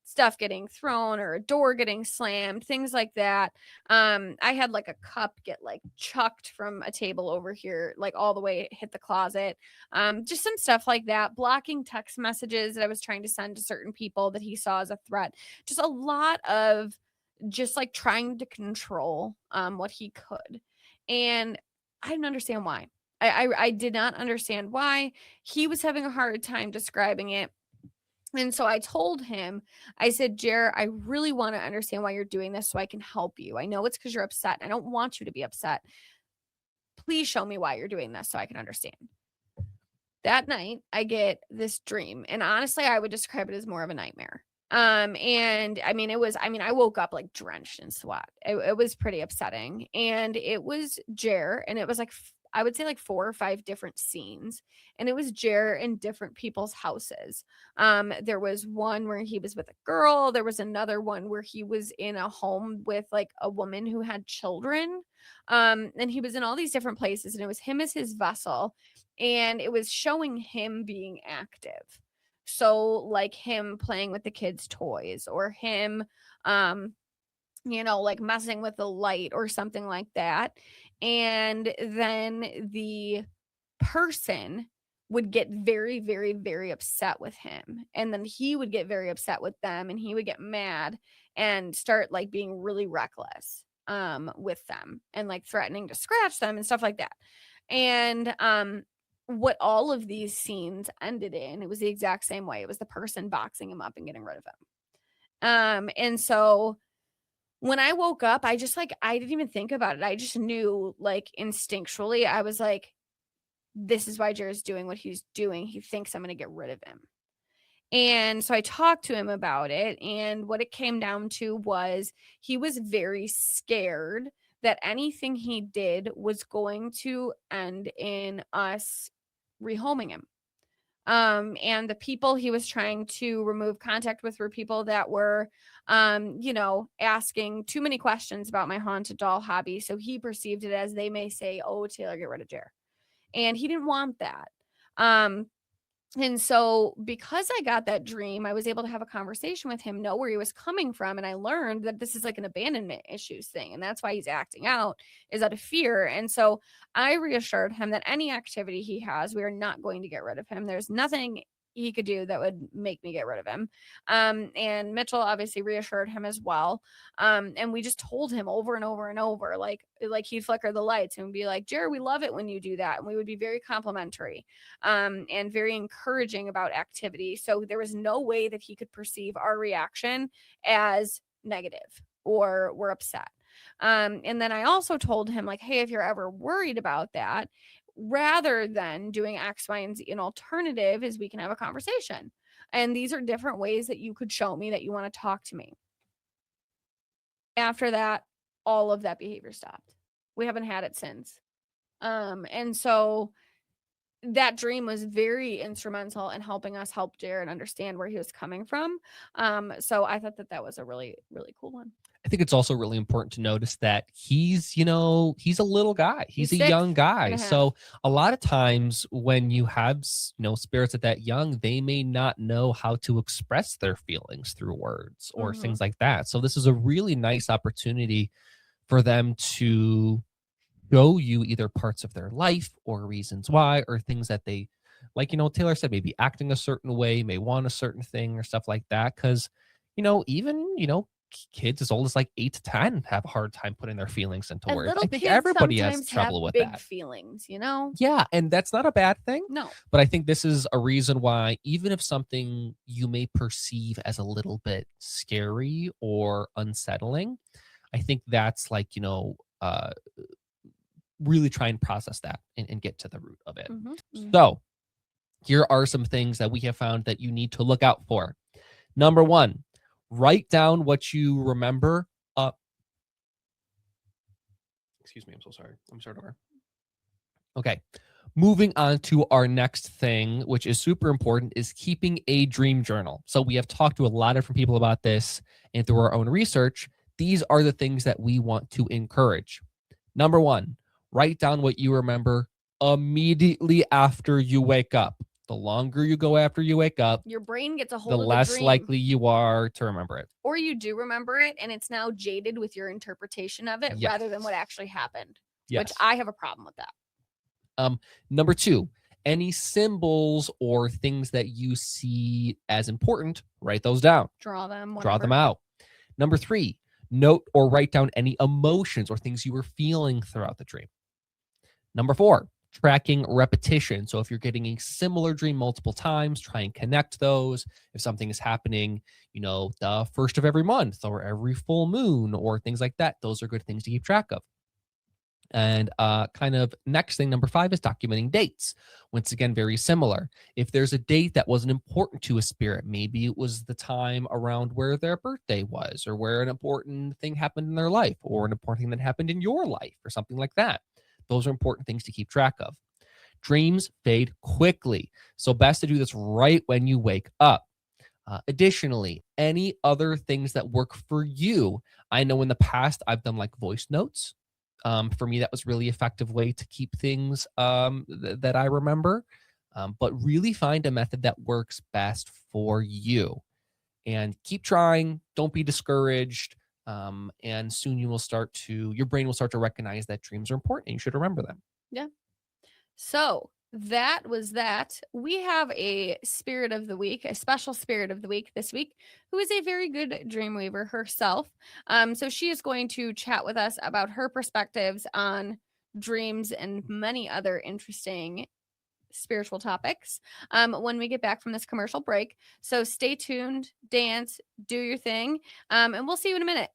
stuff getting thrown or a door getting slammed, things like that. I had like a cup get like chucked from a table over here, like all the way hit the closet. Just some stuff like that, blocking text messages that I was trying to send to certain people that he saw as a threat. Just a lot of just like trying to control what he could. And I didn't understand why. I did not understand why. He was having a hard time describing it. And so I told him, I said, Jer, I really want to understand why you're doing this so I can help you. I know it's because you're upset. I don't want you to be upset. Please show me why you're doing this so I can understand. That night, I get this dream. And honestly, I would describe it as more of a nightmare. And I woke up like drenched in sweat. It was pretty upsetting. And it was Jer, and it was like I would say like 4 or 5 different scenes, and it was Jer in different people's houses. There was one where he was with a girl. There was another one where he was in a home with like a woman who had children. And he was in all these different places, and it was him as his vessel, and it was showing him being active. So like him playing with the kids' toys, or him, like messing with the light or something like that. And then the person would get very, very, very upset with him. And then he would get very upset with them, and he would get mad and start like being really reckless with them and like threatening to scratch them and stuff like that. And what all of these scenes ended in, it was the exact same way. It was the person boxing him up and getting rid of him. And so when I woke up, I didn't even think about it. I just knew like instinctually, I was like, this is why Jared's doing what he's doing. He thinks I'm going to get rid of him. And so I talked to him about it. And what it came down to was he was very scared that anything he did was going to end in us rehoming him. And the people he was trying to remove contact with were people that were, asking too many questions about my haunted doll hobby. So he perceived it as, they may say, "Oh, Taylor, get rid of Jer." And he didn't want that. And so because I got that dream, I was able to have a conversation with him, know where he was coming from. And I learned that this is like an abandonment issues thing. And that's why he's acting out, is out of fear. And so I reassured him that any activity he has, we are not going to get rid of him. There's nothing he could do that would make me get rid of him. And Mitchell obviously reassured him as well. And we just told him over and over and over, like he'd flicker the lights and be like, "Jared, we love it when you do that." And we would be very complimentary, and very encouraging about activity. So there was no way that he could perceive our reaction as negative or we're upset. And then I also told him, like, "Hey, if you're ever worried about that, rather than doing X, Y, and Z, an alternative is we can have a conversation. And these are different ways that you could show me that you want to talk to me." After that, all of that behavior stopped. We haven't had it since. And so that dream was very instrumental in helping us help Jared understand where he was coming from. So I thought that was a really, really cool one. I think it's also really important to notice that he's a little guy. He's a young guy. So a lot of times when you have, spirits at that young, they may not know how to express their feelings through words or things like that. So this is a really nice opportunity for them to show you either parts of their life or reasons why, or things that they, like, Taylor said, maybe acting a certain way, may want a certain thing or stuff like that. Cause, even, kids as old as like 8 to 10 have a hard time putting their feelings into words. I think everybody has trouble with big that. Feelings, Yeah, and that's not a bad thing. No. But I think this is a reason why, even if something you may perceive as a little bit scary or unsettling, I think that's like, really try and process that and get to the root of it. So here are some things that we have found that you need to look out for. Number 1, write down what you remember. Excuse me, I'm so sorry. Let me start over. Okay. Moving on to our next thing, which is super important, is keeping a dream journal. So we have talked to a lot of different people about this, and through our own research, these are the things that we want to encourage. Number 1, write down what you remember immediately after you wake up. The longer you go after you wake up, your brain gets a hold the of the less dream. likely you are to remember it. Or you do remember it, and it's now jaded with your interpretation of it rather than what actually happened, which I have a problem with that. Number 2, any symbols or things that you see as important, write those down. Draw them. Draw them out. Number 3, note or write down any emotions or things you were feeling throughout the dream. Number 4, tracking repetition. So if you're getting a similar dream multiple times, try and connect those. If something is happening, the first of every month or every full moon or things like that, those are good things to keep track of. And kind of next thing, number 5, is documenting dates. Once again, very similar. If there's a date that wasn't important to a spirit, maybe it was the time around where their birthday was, or where an important thing happened in their life, or an important thing that happened in your life, or something like that. Those are important things to keep track of. Dreams fade quickly, so best to do this right when you wake up. Additionally, any other things that work for you. I know in the past I've done like voice notes. For me, that was really effective way to keep things that I remember. But really find a method that works best for you. And keep trying. Don't be discouraged. And soon your brain will start to recognize that dreams are important and you should remember them. Yeah. So that was that. We have a spirit of the week, a special spirit of the week this week, who is a very good dreamweaver herself. So she is going to chat with us about her perspectives on dreams and many other interesting spiritual topics when we get back from this commercial break. So stay tuned, dance, do your thing, and we'll see you in a minute.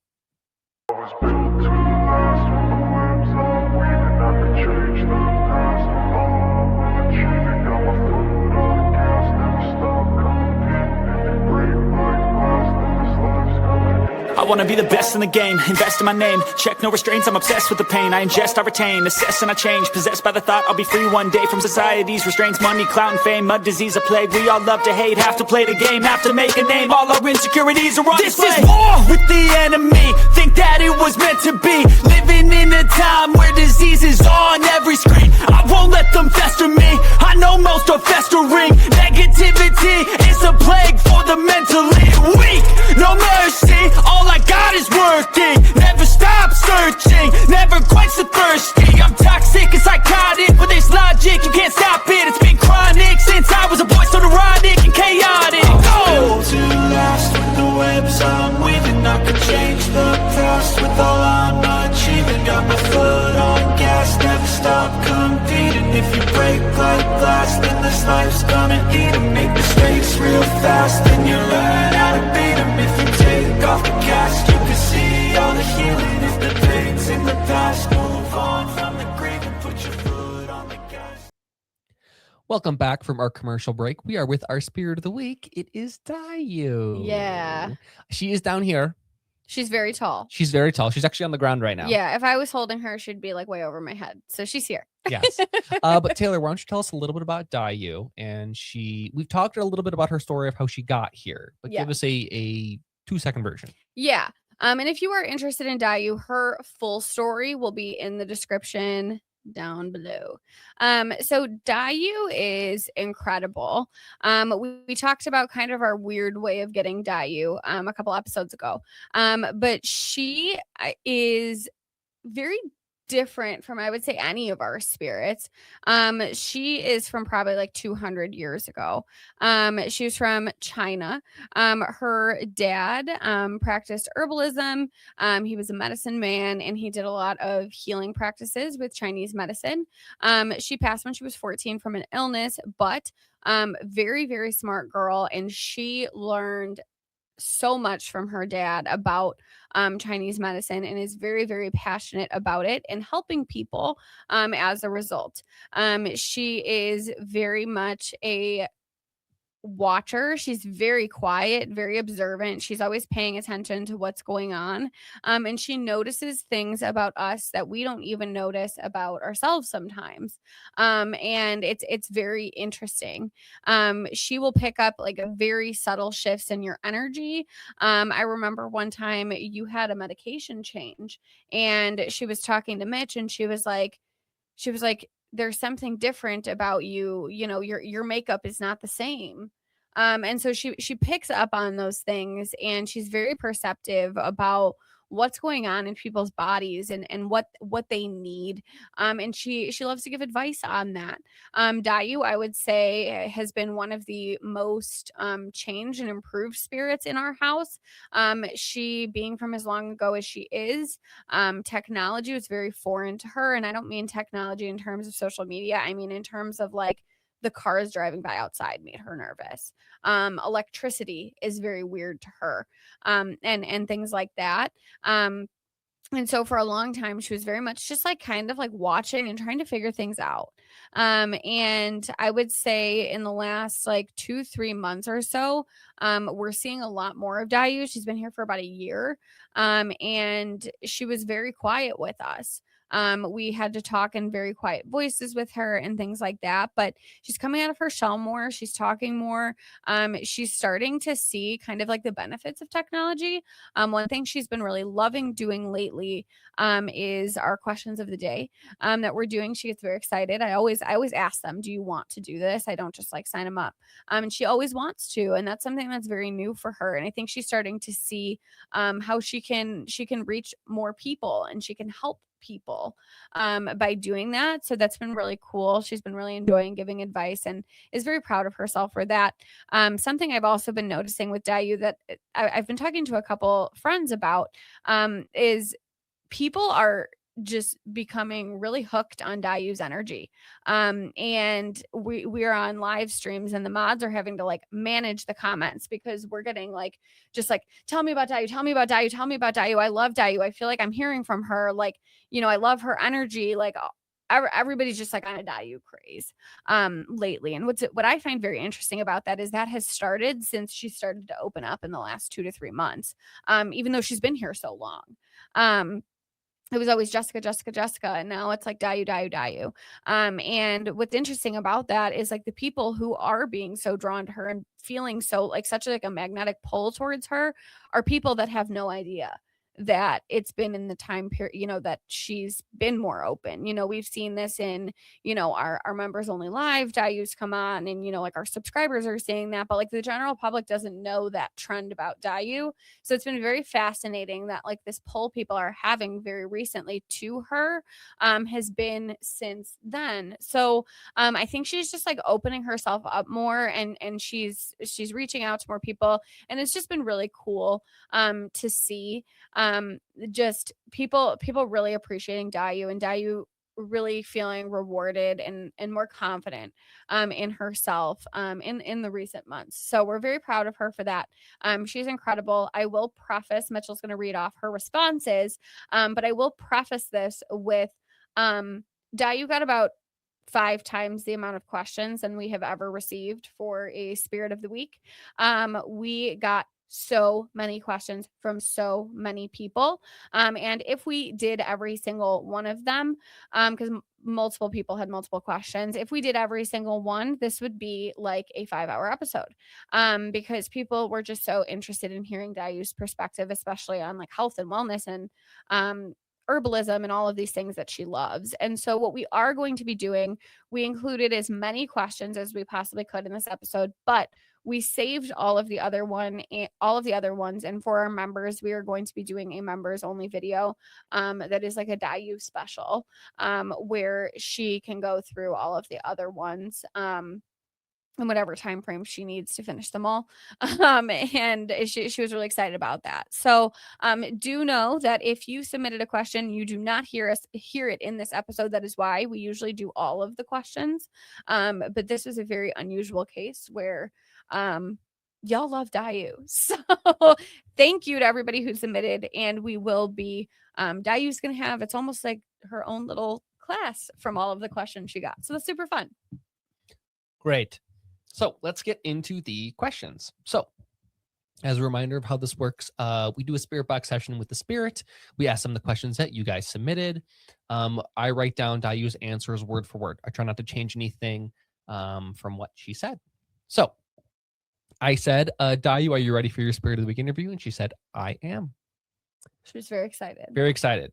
wanna be the best in the game, invest in my name, check no restraints, I'm obsessed with the pain. I ingest, I retain, assess and I change, possessed by the thought I'll be free one day from society's restraints. Money, clout and fame, mud, disease, a plague. We all love to hate, have to play the game, have to make a name. All our insecurities are on display. This is war with the enemy, think that it was meant to be. Living in a time where disease is on every screen. I won't let them fester me, I know most are festering. Negativity is a plague for the mentally weak. No mercy, all I got is working. Never stop searching, never quench the thirsty. I'm toxic and psychotic, but there's logic, you can't stop it. It's been chronic since I was a boy, so neurotic and chaotic. Built to last with the webs I'm weaving. I could change the past with all I'm achieving. Got my foot on gas, never stop competing. If you break like glass, then this life's gonna eat 'em. Make mistakes real fast, then you learn how to beat 'em. If you take off the cast, you can see all the healing. If the pain's in the past, move on from the grave and put your foot on the gas. Welcome back from our commercial break. We are with our spirit of the week. It is Dayu. Yeah. She is down here. She's very tall. She's very tall. She's actually on the ground right now. Yeah, if I was holding her, she'd be like way over my head. So she's here. Yes. But Taylor, why don't you tell us a little bit about Dayu? And we've talked a little bit about her story of how she got here, but Yeah. give us a 2-second version. Yeah. And if you are interested in Dayu, her full story will be in the description down below. So Dayu is incredible. We talked about kind of our weird way of getting Dayu a couple episodes ago. But she is very different from, I would say, any of our spirits. She is from probably like 200 years ago. She was from China. Her dad practiced herbalism. He was a medicine man, and he did a lot of healing practices with Chinese medicine. She passed when she was 14 from an illness, but very, very smart girl, and she learned so much from her dad about Chinese medicine and is very, very passionate about it and helping people as a result. She is very much a watcher. She's very quiet, very observant. She's always paying attention to what's going on. And she notices things about us that we don't even notice about ourselves sometimes. And it's very interesting. She will pick up like a very subtle shifts in your energy. I remember one time you had a medication change, and she was talking to Mitch, and she was like, there's something different about you. You know, your makeup is not the same. And so she picks up on those things, and she's very perceptive about what's going on in people's bodies and what they need. And she loves to give advice on that. Dayu, I would say, has been one of the most changed and improved spirits in our house. She, being from as long ago as she is, technology was very foreign to her. And I don't mean technology in terms of social media. I mean in terms of like the cars driving by outside made her nervous. Electricity is very weird to her, and things like that. And so for a long time, she was very much just like kind of like watching and trying to figure things out. And I would say in the last like 2-3 months or so, we're seeing a lot more of Dayu. She's been here for about a year. And she was very quiet with us. We had to talk in very quiet voices with her and things like that, but she's coming out of her shell more. She's talking more. She's starting to see kind of like the benefits of technology. One thing she's been really loving doing lately is our questions of the day that we're doing. She gets very excited. I always ask them, do you want to do this? I don't just like sign them up. And she always wants to, and that's something that's very new for her. And I think she's starting to see how she can reach more people, and she can help people by doing that. So that's been really cool. She's been really enjoying giving advice and is very proud of herself for that. Something I've also been noticing with Dayu that I've been talking to a couple friends about is people are just becoming really hooked on Dayu's energy. And we are on live streams, and the mods are having to like manage the comments because we're getting like, just like, tell me about Dayu, tell me about Dayu, tell me about Dayu. I love Dayu. I feel like I'm hearing from her. Like, you know, I love her energy. Like everybody's just like on a Dayu craze lately. And what I find very interesting about that is that has started since she started to open up in the last 2 to 3 months. Even though she's been here so long. It was always Jessica, Jessica, Jessica, and now it's like Dayu, Dayu, Dayu. And what's interesting about that is like the people who are being so drawn to her and feeling so like such like a magnetic pull towards her are people that have no idea that it's been in the time period, you know, that she's been more open. You know, we've seen this in, you know, our members only live Dayus come on, and, you know, like our subscribers are saying that, but like the general public doesn't know that trend about Dayu. So it's been very fascinating that like this pull people are having very recently to her has been since then. So I think she's just like opening herself up more, and she's reaching out to more people, and it's just been really cool to see just people really appreciating Dayu, and Dayu really feeling rewarded and more confident in herself in the recent months. So we're very proud of her for that. She's incredible. I will preface, Mitchell's going to read off her responses, but I will preface this with Dayu got about 5 times the amount of questions than we have ever received for a Spirit of the Week. We got so many questions from so many people. And if we did every single one of them, because multiple people had multiple questions, if we did every single one, this would be like a 5-hour episode. Because people were just so interested in hearing Dayu's perspective, especially on like health and wellness and herbalism and all of these things that she loves. And so what we are going to be doing, we included as many questions as we possibly could in this episode, but we saved all of the other ones. And for our members, we are going to be doing a members only video that is like a Dayu special where she can go through all of the other ones in whatever time frame she needs to finish them all. And she was really excited about that. So do know that if you submitted a question, you do not hear it in this episode. That is why we usually do all of the questions. But this was a very unusual case where y'all love Dayu. So thank you to everybody who submitted. And we will be, Dayu's going to have, it's almost like her own little class from all of the questions she got. So that's super fun. Great. So let's get into the questions. So as a reminder of how this works, we do a spirit box session with the spirit. We ask them the questions that you guys submitted. I write down Dayu's answers word for word. I try not to change anything from what she said. So I said, Dayu, are you ready for your Spirit of the Week interview? And she said, I am. She was very excited. Very excited.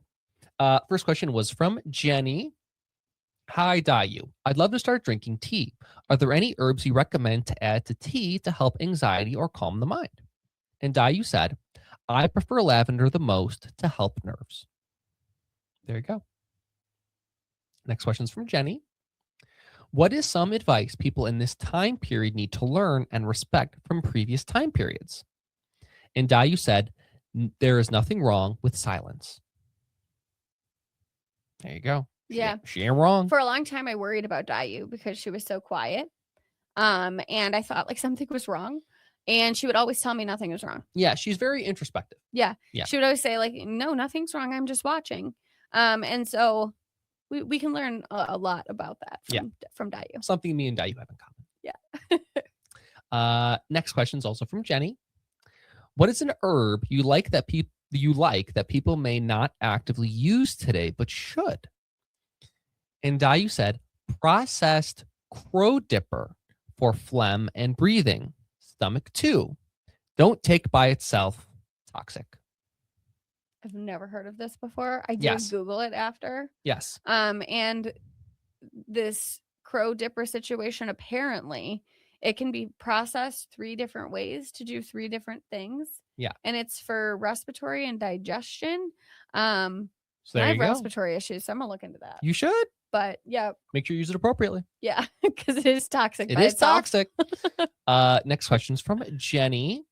First question was from Jenny. Hi, Dayu. I'd love to start drinking tea. Are there any herbs you recommend to add to tea to help anxiety or calm the mind? And Dayu said, I prefer lavender the most to help nerves. There you go. Next question is from Jenny. What is some advice people in this time period need to learn and respect from previous time periods? And Dayu said, there is nothing wrong with silence. There you go. Yeah. She ain't wrong. For a long time, I worried about Dayu because she was so quiet. And I thought like something was wrong. And she would always tell me nothing was wrong. Yeah, she's very introspective. Yeah. She would always say like, no, nothing's wrong. I'm just watching. And so we can learn a lot about that from Dayu. Something me and Dayu have in common. Yeah. Next question is also from Jenny. What is an herb you like that people may not actively use today but should? And Dayu said, processed crow dipper for phlegm and breathing. Stomach too. Don't take by itself. Toxic. I've never heard of this before. I did Yes. Google it after. Yes. And this crow dipper situation, apparently it can be processed 3 different ways to do 3 different things. Yeah. And it's for respiratory and digestion. So I there have you go. respiratory issues, so I'm gonna look into that. You should. But yeah, Make sure you use it appropriately. yeah, because it is toxic. It by is itself. toxic. Next question is from Jenny.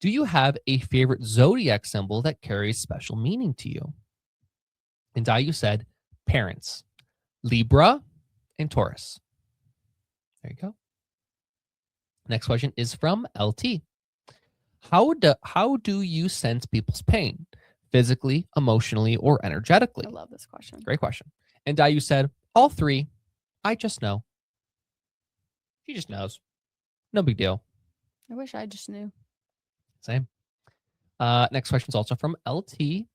Do you have a favorite zodiac symbol that carries special meaning to you? And Dayu said, parents, Libra and Taurus. There you go. Next question is from LT. How do you sense people's pain? Physically, emotionally, or energetically? I love this question. Great question. And Dayu said, all three. I just know. She just knows. No big deal. I wish I just knew. Same. Next question is also from LT.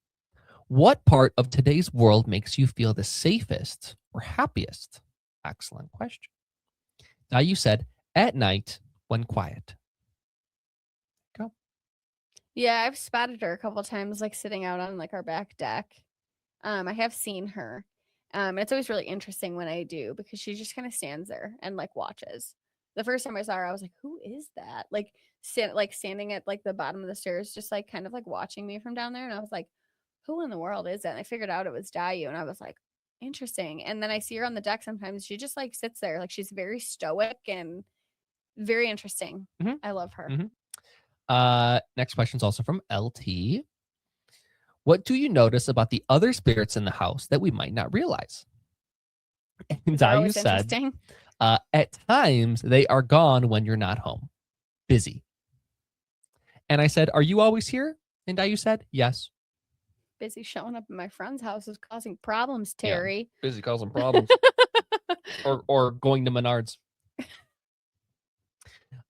What part of today's world makes you feel the safest or happiest? Excellent question. Dayu said, at night when quiet. Go. Yeah, I've spotted her a couple times, like sitting out on like our back deck. I have seen her. It's always really interesting when I do because she just kind of stands there and like watches. The first time I saw her, I was like, "Who is that?" Like, standing at like the bottom of the stairs, just like kind of like watching me from down there, and I was like, "Who in the world is that?" And I figured out it was Dayu, and I was like, "Interesting." And then I see her on the deck sometimes. She just like sits there, like she's very stoic and very interesting. Mhm. I love her. Next question is also from LT. What do you notice about the other spirits in the house that we might not realize? And They're Dayu always said, interesting. at times they are gone when you're not home, busy. And I said, are you always here? And Dayu said, yes. Busy showing up at my friend's house is causing problems, Yeah. Terry. Busy causing problems. or going to Menards.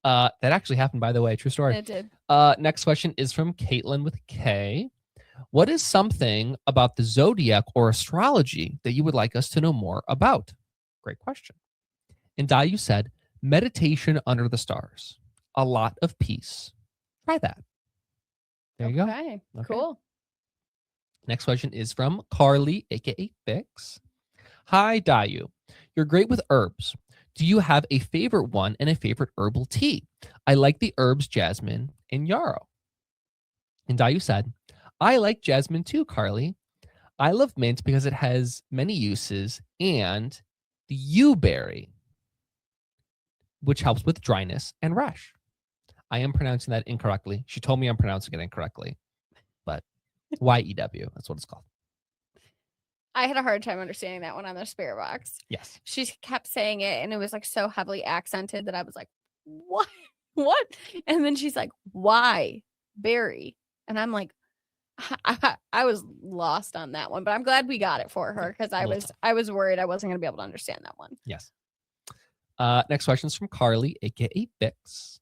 That actually happened, by the way. True story. It did. Next question is from Caitlin with K. What is something about the zodiac or astrology that you would like us to know more about? Great question. And Dayu said, meditation under the stars. A lot of peace. Try that. There you go. Okay, cool. Next question is from Carly, aka Fix. Hi, Dayu. You're great with herbs. Do you have a favorite one and a favorite herbal tea? I like the herbs jasmine and yarrow. And Dayu said, I like jasmine too, Carly. I love mint because it has many uses, and the yew berry, which helps with dryness and rash. I am pronouncing that incorrectly. She told me I'm pronouncing it incorrectly, but YEW, that's what it's called. I had a hard time understanding that one on the spirit box. Yes. She kept saying it, and it was like so heavily accented that I was like, what? What? And then she's like, why? Berry. And I'm like, I was lost on that one, but I'm glad we got it for her because I was worried I wasn't going to be able to understand that one. Yes. Next question is from Carly, aka Bix.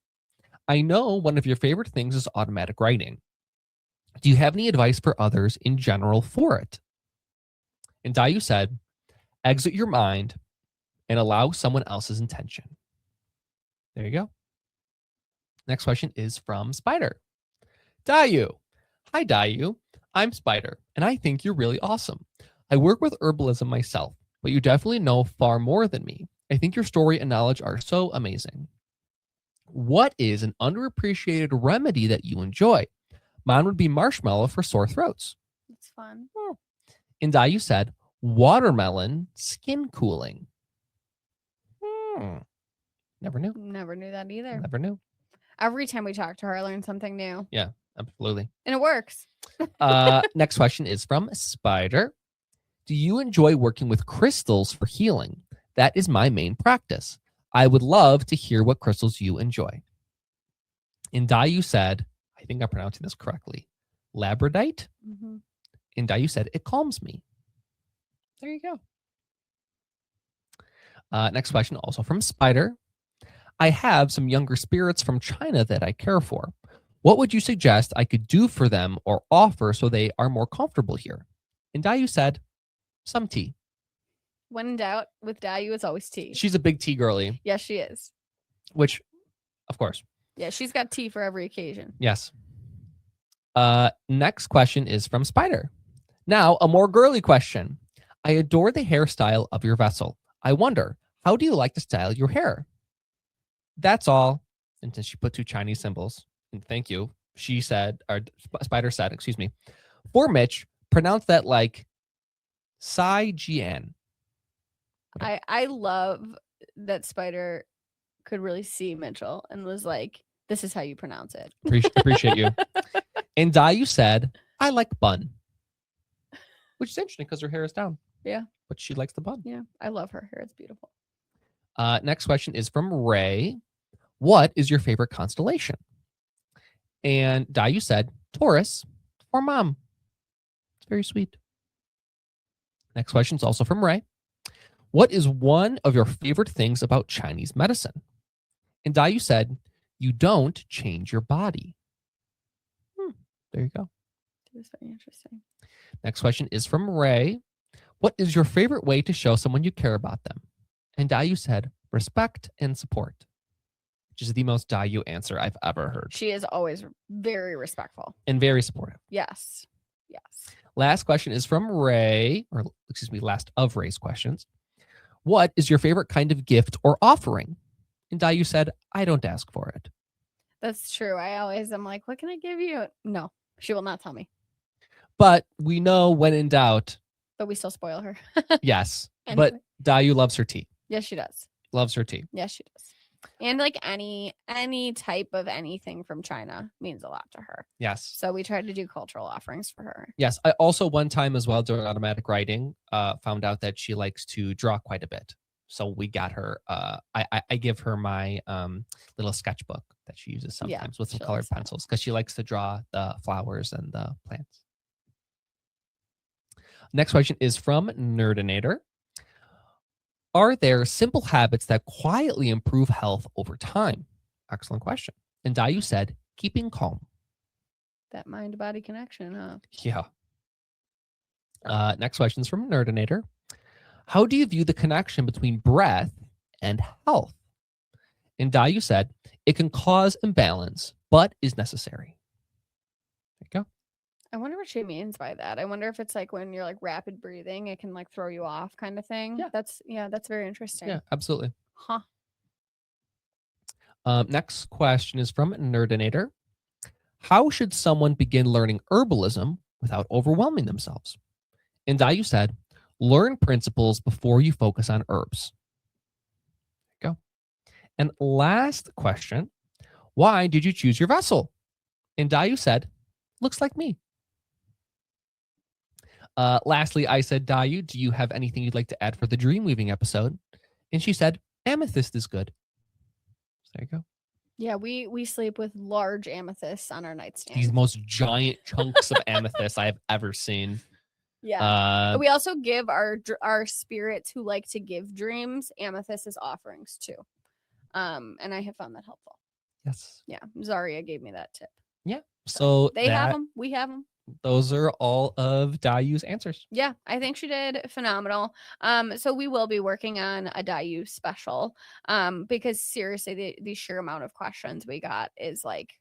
I know one of your favorite things is automatic writing. Do you have any advice for others in general for it? And Dayu said, exit your mind and allow someone else's intention. There you go. Next question is from Spider. Dayu. Hi, Dayu. I'm Spider, and I think you're really awesome. I work with herbalism myself, but you definitely know far more than me. I think your story and knowledge are so amazing. What is an underappreciated remedy that you enjoy? Mine would be marshmallow for sore throats. It's fun. And Dayu said, watermelon skin cooling. Never knew. Never knew that either. Never knew. Every time we talk to her, I learn something new. Yeah, absolutely. And it works. Next question is from Spider. Do you enjoy working with crystals for healing? That is my main practice. I would love to hear what crystals you enjoy. And Dayu said, I think I'm pronouncing this correctly, labradorite. Mm-hmm. And Dayu said, it calms me. There you go. Next question, also from Spider. I have some younger spirits from China that I care for. What would you suggest I could do for them or offer so they are more comfortable here? And Dayu said, some tea. When in doubt, with Dayu, it's always tea. She's a big tea girly. Yes, she is. Which, of course. Yeah, she's got tea for every occasion. Yes. Next question is from Spider. Now, a more girly question. I adore the hairstyle of your vessel. I wonder, how do you like to style your hair? That's all. And then she put 2 Chinese symbols. And thank you. She said, or Spider said, excuse me. For Mitch, pronounce that like Sai Jian. I love that Spider could really see Mitchell and was like, this is how you pronounce it. Appreciate you. And Dayu said, I like bun. Which is interesting because her hair is down. Yeah. But she likes the bun. Yeah, I love her hair. It's beautiful. Next question is from Ray. What is your favorite constellation? And Dayu said, Taurus for mom. It's very sweet. Next question is also from Ray. What is one of your favorite things about Chinese medicine? And Dayu said, you don't change your body. There you go. That's very interesting. Next question is from Ray. What is your favorite way to show someone you care about them? And Dayu said, respect and support, which is the most Dayu answer I've ever heard. She is always very respectful. And very supportive. Yes. Yes. Last question is from Ray, or excuse me, last of Ray's questions. What is your favorite kind of gift or offering? And Dayu said, I don't ask for it. That's true. I always am like, what can I give you? No, she will not tell me. But we know when in doubt, But we still spoil her. yes. Anyway. But Dayu loves her tea. Yes, she does. Loves her tea. Yes, she does. And like any type of anything from China means a lot to her. Yes. So we tried to do cultural offerings for her. Yes. I also one time as well during automatic writing found out that she likes to draw quite a bit. So we got her, I give her my little sketchbook that she uses sometimes with some she colored likes that. pencils because she likes to draw the flowers and the plants. Next question is from Nerdinator. Are there simple habits that quietly improve health over time? Excellent question. And Dayu said, keeping calm. That mind-body connection, huh? Yeah. Next question is from Nerdinator. How do you view the connection between breath and health? And Dayu said, it can cause imbalance, but is necessary. There you go. I wonder what she means by that. I wonder if it's like when you're like rapid breathing, it can like throw you off kind of thing. Yeah. That's very interesting. Yeah, absolutely. Huh. Next question is from Nerdinator. How should someone begin learning herbalism without overwhelming themselves? And Dayu said, learn principles before you focus on herbs. There you go. And last question, why did you choose your vessel? And Dayu said, looks like me. Lastly, I said, Dayu, do you have anything you'd like to add for the Dreamweaving episode? And she said, amethyst is good. So there you go. Yeah, we sleep with large amethysts on our nightstand. These most giant chunks of amethyst I have ever seen. Yeah. We also give our spirits who like to give dreams amethyst as offerings too. And I have found that helpful. Yes. Yeah. Zaria gave me that tip. Yeah. So they have them. We have them. Those are all of Dayu's answers. Yeah, I think she did phenomenal. So we will be working on a Dayu special. Because seriously, the sheer amount of questions we got is like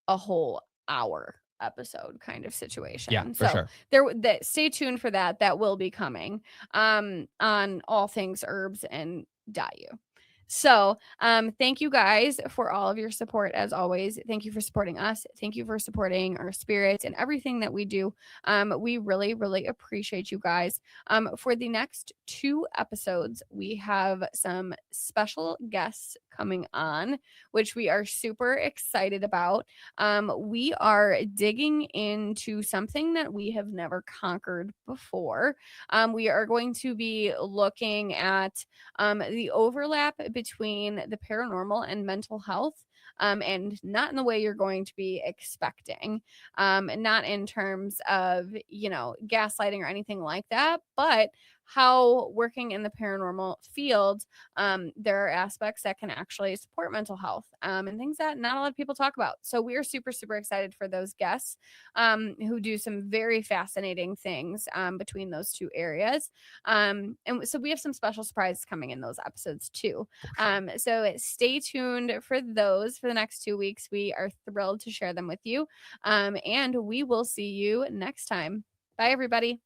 a whole hour episode kind of situation. Yeah, for sure. Stay tuned for that. That will be coming on all things herbs and Dayu. So thank you guys for all of your support as always. Thank you for supporting us. Thank you for supporting our spirits and everything that we do. We really, really appreciate you guys. For the next 2 episodes, we have some special guests coming on, which we are super excited about. We are digging into something that we have never conquered before. We are going to be looking at the overlap between the paranormal and mental health, and not in the way you're going to be expecting, not in terms of, gaslighting or anything like that, but how working in the paranormal field, there are aspects that can actually support mental health, and things that not a lot of people talk about. So we are super, super excited for those guests who do some very fascinating things between those 2 areas. And so we have some special surprises coming in those episodes too. So stay tuned for those for the next 2 weeks. We are thrilled to share them with you. And we will see you next time. Bye, everybody.